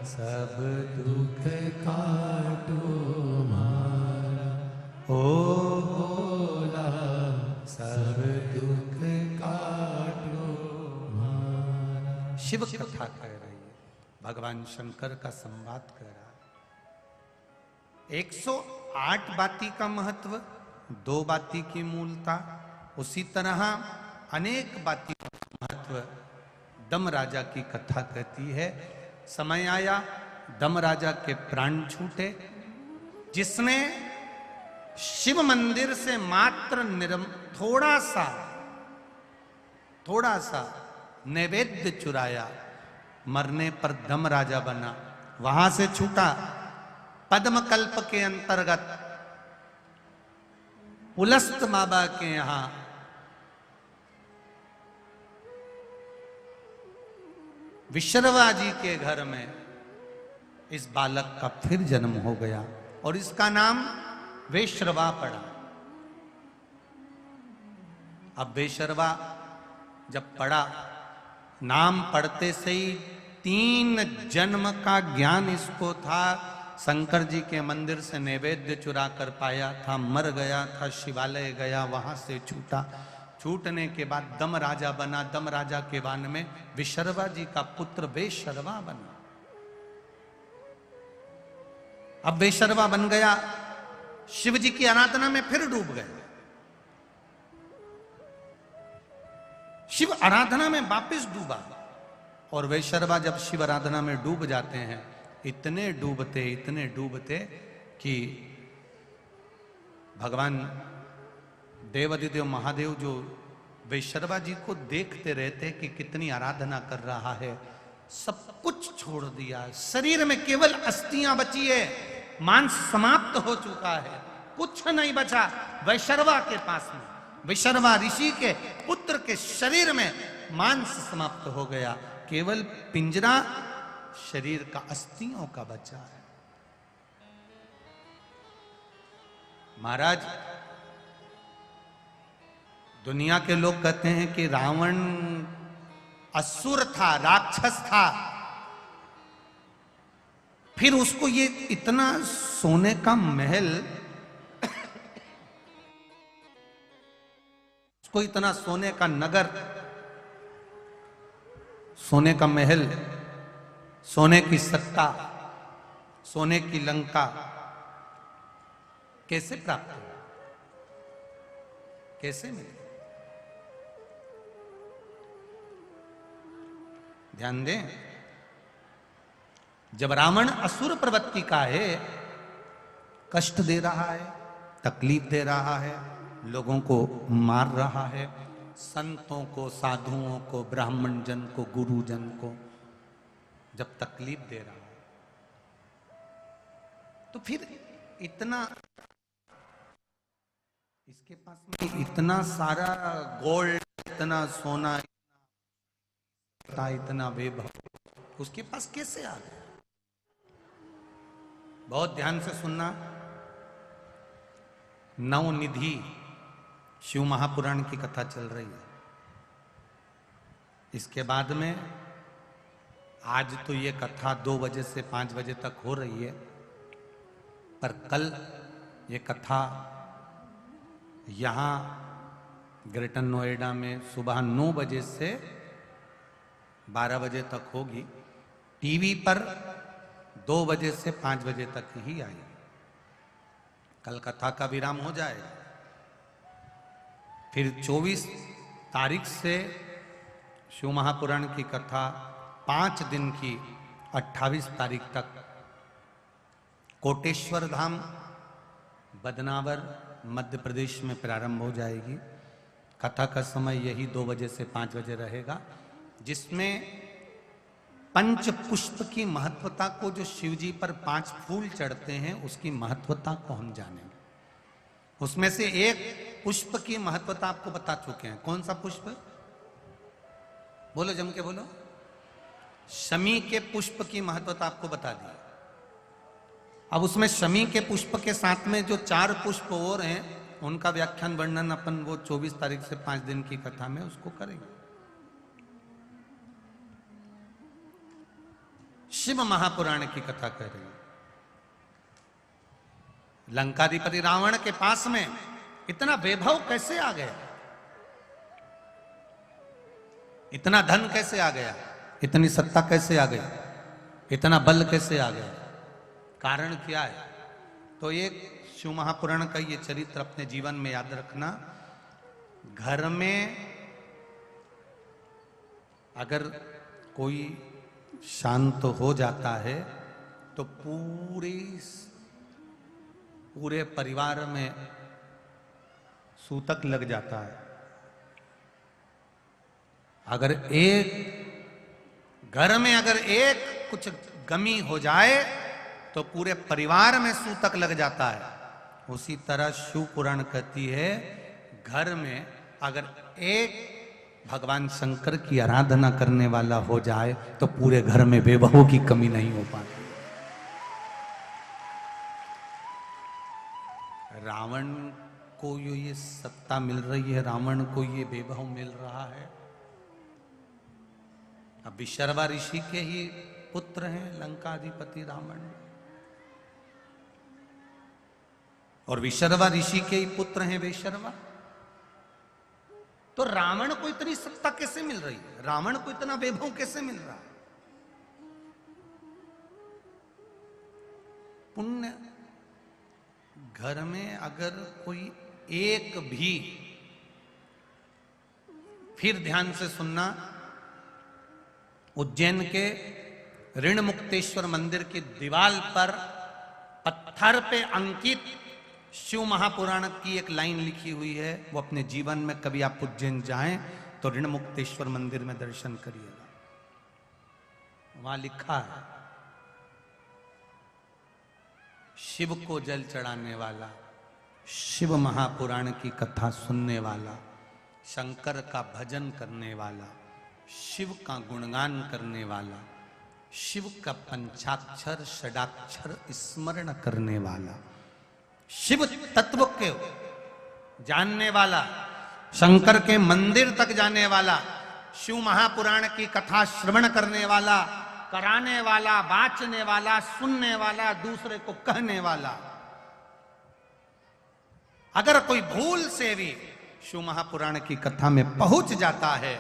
सब दुख काटो मारा, ओ भोला सब दुख काटो मारा। शिव कथा कह रही है, भगवान शंकर का संवाद कर रहा है। 108 बाती का महत्व, 2 बाती की मूलता, उसी तरह अनेक बाती का महत्व दम राजा की कथा कहती है। समय आया, दम राजा के प्राण छूटे, जिसने शिव मंदिर से मात्र थोड़ा सा नैवेद्य चुराया, मरने पर दम राजा बना, वहां से छूटा। पद्मकल्प के अंतर्गत पुलस्त बाबा के यहां विश्रवा जी के घर में इस बालक का फिर जन्म हो गया और इसका नाम वेश्रवा पड़ा। अब वेश्रवा जब पड़ा, नाम पढ़ते से ही 3 जन्म का ज्ञान इसको था। शंकर जी के मंदिर से नैवेद्य चुरा कर पाया था, मर गया था, शिवालय गया, वहां से छूटा। छूटने के बाद दम राजा बना, दम राजा के बाद में विश्रवा जी का पुत्र वेश्रवा बना। अब वेश्रवा बन गया, शिव जी की आराधना में फिर डूब गया। शिव आराधना में वापस डूबा, और वेश्रवा जब शिव आराधना में डूब जाते हैं, इतने डूबते कि भगवान देवाधिदेव महादेव जो वेश्रवा जी को देखते रहते कि कितनी आराधना कर रहा है, सब कुछ छोड़ दिया। शरीर में केवल अस्थियां बची है, मांस समाप्त हो चुका है, कुछ नहीं बचा। वेश्रवा के पास में, विश्रवा ऋषि के पुत्र के शरीर में मांस समाप्त हो गया, केवल पिंजरा शरीर का अस्थियों का बचा है। महाराज, दुनिया के लोग कहते हैं कि रावण असुर था, राक्षस था, फिर उसको ये इतना सोने का महल, उसको इतना सोने का नगर, सोने का महल, सोने की सत्ता, सोने की लंका कैसे प्राप्त हुआ, कैसे मिले? ध्यान दें, जब रावण असुर प्रवृत्ति का है, कष्ट दे रहा है, तकलीफ दे रहा है, लोगों को मार रहा है, संतों को, साधुओं को, ब्राह्मण जन को, गुरुजन को जब तकलीफ दे रहा है, तो फिर इतना इसके पास में इतना सारा गोल्ड, इतना सोना, इतना वैभव, उसके पास कैसे आ गया? बहुत ध्यान से सुनना। नवनिधि शिव महापुराण की कथा चल रही है। इसके बाद में आज तो ये कथा 2 बजे से 5 बजे तक हो रही है, पर कल ये कथा यहाँ ग्रेटर नोएडा में सुबह 9 बजे से 12 बजे तक होगी। टीवी पर 2 बजे से 5 बजे तक ही आएगी। कल कथा का विराम हो जाएगा। फिर 24 तारीख से शिव महापुराण की कथा 5 दिन की 28 तारीख तक कोटेश्वर धाम बदनावर मध्य प्रदेश में प्रारंभ हो जाएगी। कथा का समय यही 2 बजे से 5 बजे रहेगा, जिसमें पंच पुष्प की महत्वता को, जो शिव जी पर 5 फूल चढ़ते हैं उसकी महत्वता को हम जानेंगे। उसमें से एक पुष्प की महत्वता आपको बता चुके हैं। कौन सा पुष्प? बोलो, जम के बोलो। शमी के पुष्प की महत्वता आपको बता दी। अब उसमें शमी के पुष्प के साथ में जो 4 पुष्प और हैं, उनका व्याख्यान वर्णन अपन वो 24 तारीख से 5 दिन की कथा में उसको करेंगे। शिव महापुराण की कथा कह रही है। लंकाधिपति रावण के पास में इतना वैभव कैसे आ गया? इतना धन कैसे आ गया? इतनी सत्ता कैसे आ गई? इतना बल कैसे आ गया? कारण क्या है? तो एक शिव महापुराण का ये चरित्र अपने जीवन में याद रखना। घर में अगर कोई शांत हो जाता है तो पूरे परिवार में सूतक लग जाता है। अगर एक घर में अगर एक कुछ गमी हो जाए तो पूरे परिवार में सूतक लग जाता है। उसी तरह शिव पुराण कहती है, घर में अगर एक भगवान शंकर की आराधना करने वाला हो जाए तो पूरे घर में वैभव की कमी नहीं हो पाती। रावण को ये सत्ता मिल रही है, रावण को ये वैभव मिल रहा है। अब विशर्वा ऋषि के ही पुत्र हैं लंकाधिपति रावण, और विशर्वा ऋषि के ही पुत्र हैं वेशर्वा। तो रावण को इतनी सत्ता कैसे मिल रही है? रावण को इतना वैभव कैसे मिल रहा है? पुण्य। घर में अगर कोई एक भी, फिर ध्यान से सुनना, उज्जैन के ऋण मुक्तेश्वर मंदिर की दीवार पर पत्थर पे अंकित शिव महापुराण की एक लाइन लिखी हुई है। वो अपने जीवन में कभी आप उज्जैन जाएं तो ऋण मुक्तेश्वर मंदिर में दर्शन करिएगा। वहां लिखा है, शिव को जल चढ़ाने वाला, शिव महापुराण की कथा सुनने वाला, शंकर का भजन करने वाला, शिव का गुणगान करने वाला, शिव का पंचाक्षर षडाक्षर स्मरण करने वाला, शिव तत्व के जानने वाला, शंकर के मंदिर तक जाने वाला, शिव महापुराण की कथा श्रवण करने वाला, कराने वाला, बांचने वाला, सुनने वाला, दूसरे को कहने वाला, अगर कोई भूल से भी शिव महापुराण की कथा में पहुंच जाता है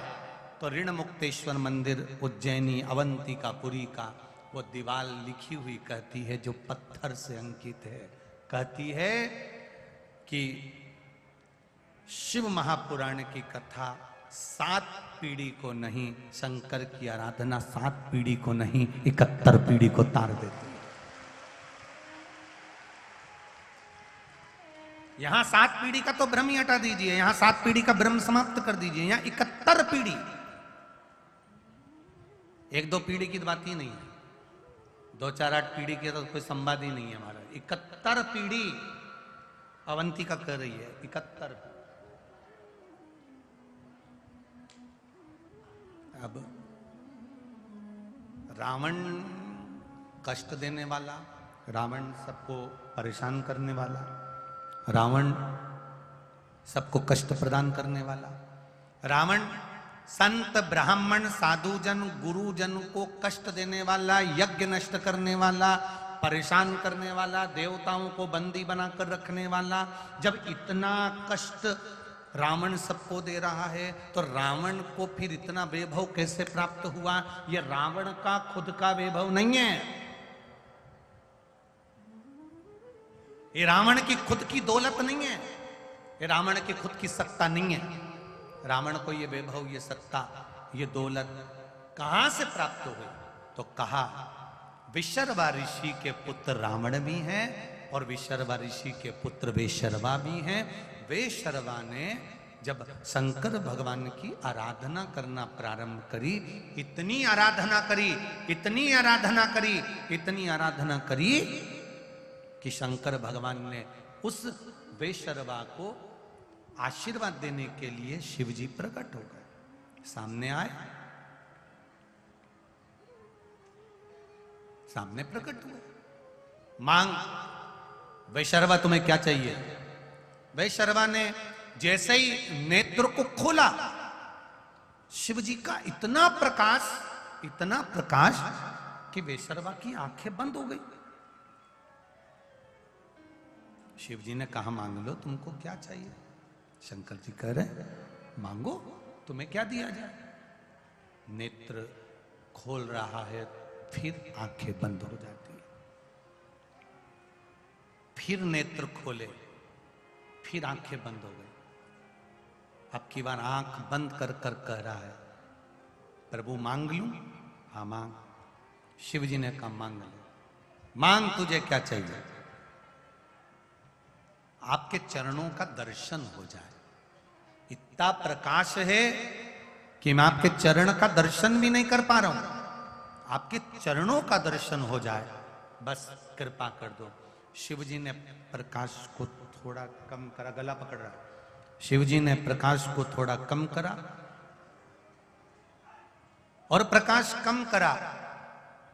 तो ऋण मुक्तेश्वर मंदिर उज्जैनी अवंतिकापुरी का वो दीवार लिखी हुई कहती है, जो पत्थर से अंकित है, कहती है कि शिव महापुराण की कथा 7 पीढ़ी को नहीं, शंकर की आराधना 7 पीढ़ी को नहीं 71 पीढ़ी को तार देती है। यहां 7 पीढ़ी का तो भ्रम ही हटा दीजिए, यहां 7 पीढ़ी का भ्रम समाप्त कर दीजिए। यहां 71 पीढ़ी, 1-2 पीढ़ी की बात ही नहीं है, 2-4-8 पीढ़ी की तो कोई संवाद ही नहीं है हमारा। 71 पीढ़ी, अवंतिका कह रही है 71। अब रावण कष्ट देने वाला, रावण सबको परेशान करने वाला, रावण सबको कष्ट प्रदान करने वाला, रावण संत ब्राह्मण साधुजन गुरुजन को कष्ट देने वाला, यज्ञ नष्ट करने वाला, परेशान करने वाला, देवताओं को बंदी बनाकर रखने वाला। जब इतना कष्ट रावण सबको दे रहा है तो रावण को फिर इतना वैभव कैसे प्राप्त हुआ? यह रावण का खुद का वैभव नहीं है, ये रावण की खुद की दौलत नहीं है, ये रावण की खुद की सत्ता नहीं है। रावण को ये वैभव, ये सत्ता, ये दौलत कहां से प्राप्त हुई? तो कहा विशर्वा ऋषि के पुत्र रावण भी हैं और विशर्वा ऋषि के पुत्र वेशर्वा भी हैं। वेशर्वा ने जब शंकर भगवान की आराधना करना प्रारंभ करी, इतनी आराधना करी, इतनी आराधना करी, इतनी आराधना करी कि शंकर भगवान ने उस वेशर्वा को आशीर्वाद देने के लिए शिवजी प्रकट हो गए, सामने आए, सामने प्रकट हुए। मांग वैशर्वा तुम्हें क्या चाहिए? वैशर्वा ने जैसे ही नेत्र को खोला, शिवजी का इतना प्रकाश कि वैशर्वा की आंखें बंद हो गई। शिवजी ने कहा मांग लो, तुमको क्या चाहिए? शंकर जी कह रहे मांगो, तुम्हें क्या दिया जाए? नेत्र खोल रहा है, फिर आंखें बंद हो जाती है, फिर नेत्र खोले, फिर आंखें बंद हो गई। अब की बार आंख बंद कर कर कह रहा है प्रभु मांग लूं? हाँ मांग। शिवजी ने कहा मांग ले, मांग तुझे क्या चाहिए? आपके चरणों का दर्शन हो जाए। इतना प्रकाश है कि मैं आपके चरण का दर्शन भी नहीं कर पा रहा हूं, आपके चरणों का दर्शन हो जाए, बस कृपा कर दो। शिवजी ने प्रकाश को थोड़ा कम करा, गला पकड़ रहा, शिवजी ने प्रकाश को थोड़ा कम करा और प्रकाश कम करा।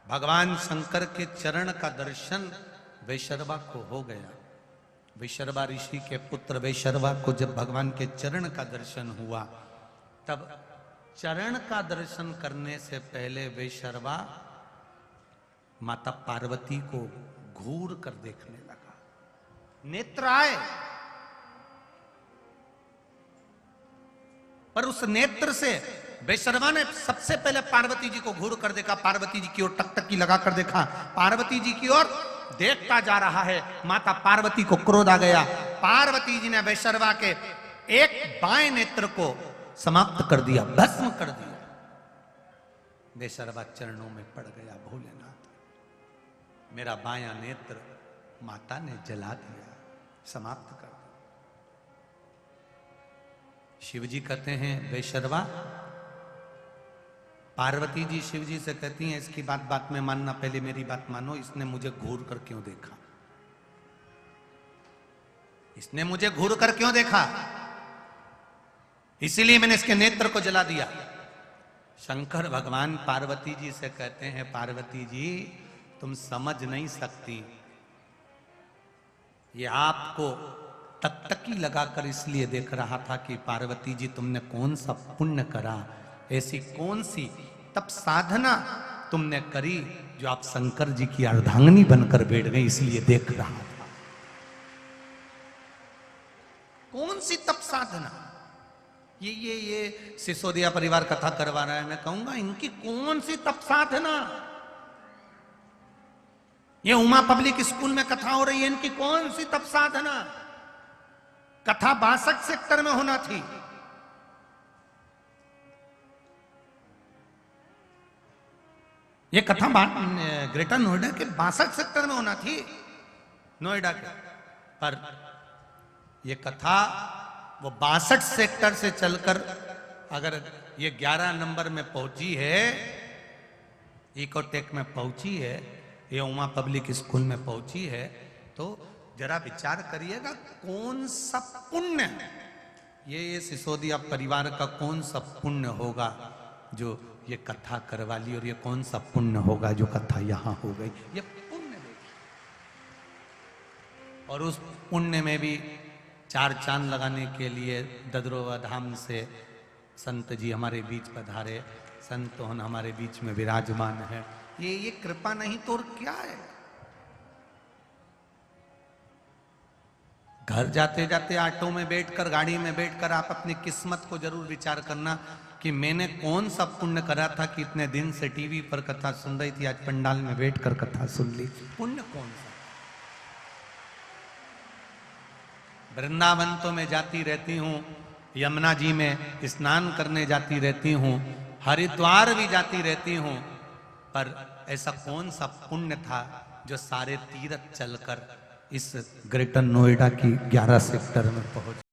भगवान शंकर के चरण का दर्शन वैशर्वा को हो गया। वैशर्वा ऋषि के पुत्र वैशर्वा को जब भगवान के चरण का दर्शन हुआ, तब चरण का दर्शन करने से पहले वैशर्वा माता पार्वती को घूर कर देखने लगा। नेत्र आए, पर उस नेत्र से वैशर्वा ने सबसे पहले पार्वती जी को घूर कर देखा, पार्वती जी की ओर टकटकी लगा कर देखा, पार्वती जी की ओर देखता जा रहा है। माता पार्वती को क्रोध आ गया। पार्वती जी ने वैशर्वा के एक बाएं नेत्र को समाप्त कर दिया, भस्म कर दिया। वैशर्वा चरणों में पड़ गया, भोलेनाथ मेरा बायां नेत्र माता ने जला दिया, समाप्त कर दिया। शिवजी कहते हैं वैशर्वा, पार्वती जी शिवजी से कहती हैं इसकी बात में मानना, पहले मेरी बात मानो, इसने मुझे घूर कर क्यों देखा? इसने मुझे घूर कर क्यों देखा? इसीलिए मैंने इसके नेत्र को जला दिया। शंकर भगवान पार्वती जी से कहते हैं पार्वती जी तुम समझ नहीं सकती, ये आपको टकटकी लगाकर इसलिए देख रहा था कि पार्वती जी तुमने कौन सा पुण्य करा, ऐसी कौन सी तप साधना तुमने करी जो आप शंकर जी की अर्धांगिनी बनकर बैठ गई, इसलिए देख रहा था। कौन सी तप साधना? ये सिसोदिया परिवार कथा करवा रहा है, मैं कहूंगा इनकी कौन सी तप साधना? ये उमा पब्लिक स्कूल में कथा हो रही है, इनकी कौन सी तप साधना? कथा 62 सेक्टर में होना थी। ये कथा ग्रेटर नोएडा के 62 सेक्टर में होना थी, नोएडा के, पर ये कथा वो 62 सेक्टर से चलकर अगर ये 11 नंबर में पहुंची है, इकोटेक में पहुंची है, ये उमा पब्लिक स्कूल में पहुंची है, तो जरा विचार करिएगा कौन सा पुण्य, ये सिसोदिया परिवार का कौन सा पुण्य होगा जो ये कथा करवा ली, और ये कौन सा पुण्य होगा जो कथा यहां हो गई। ये पुण्य है। और उस पुण्य में भी चार चांद लगाने के लिए ददरोवा धाम से संत जी हमारे बीच पधारे, संतोहन हमारे बीच में विराजमान है। ये कृपा नहीं तो और क्या है। घर जाते जाते ऑटो में बैठकर, गाड़ी में बैठकर आप अपनी किस्मत को जरूर विचार करना कि मैंने कौन सा पुण्य करा था कि इतने दिन से टीवी पर कथा सुन रही थी, आज पंडाल में बैठकर कथा सुन ली। पुण्य कौन सा। वृंदावन तो मैं जाती रहती हूँ, यमुना जी में स्नान करने जाती रहती हूँ, हरिद्वार भी जाती रहती हूँ, पर ऐसा कौन सा पुण्य था जो सारे तीर्थ चलकर इस ग्रेटर नोएडा की 11 सेक्टर में पहुंच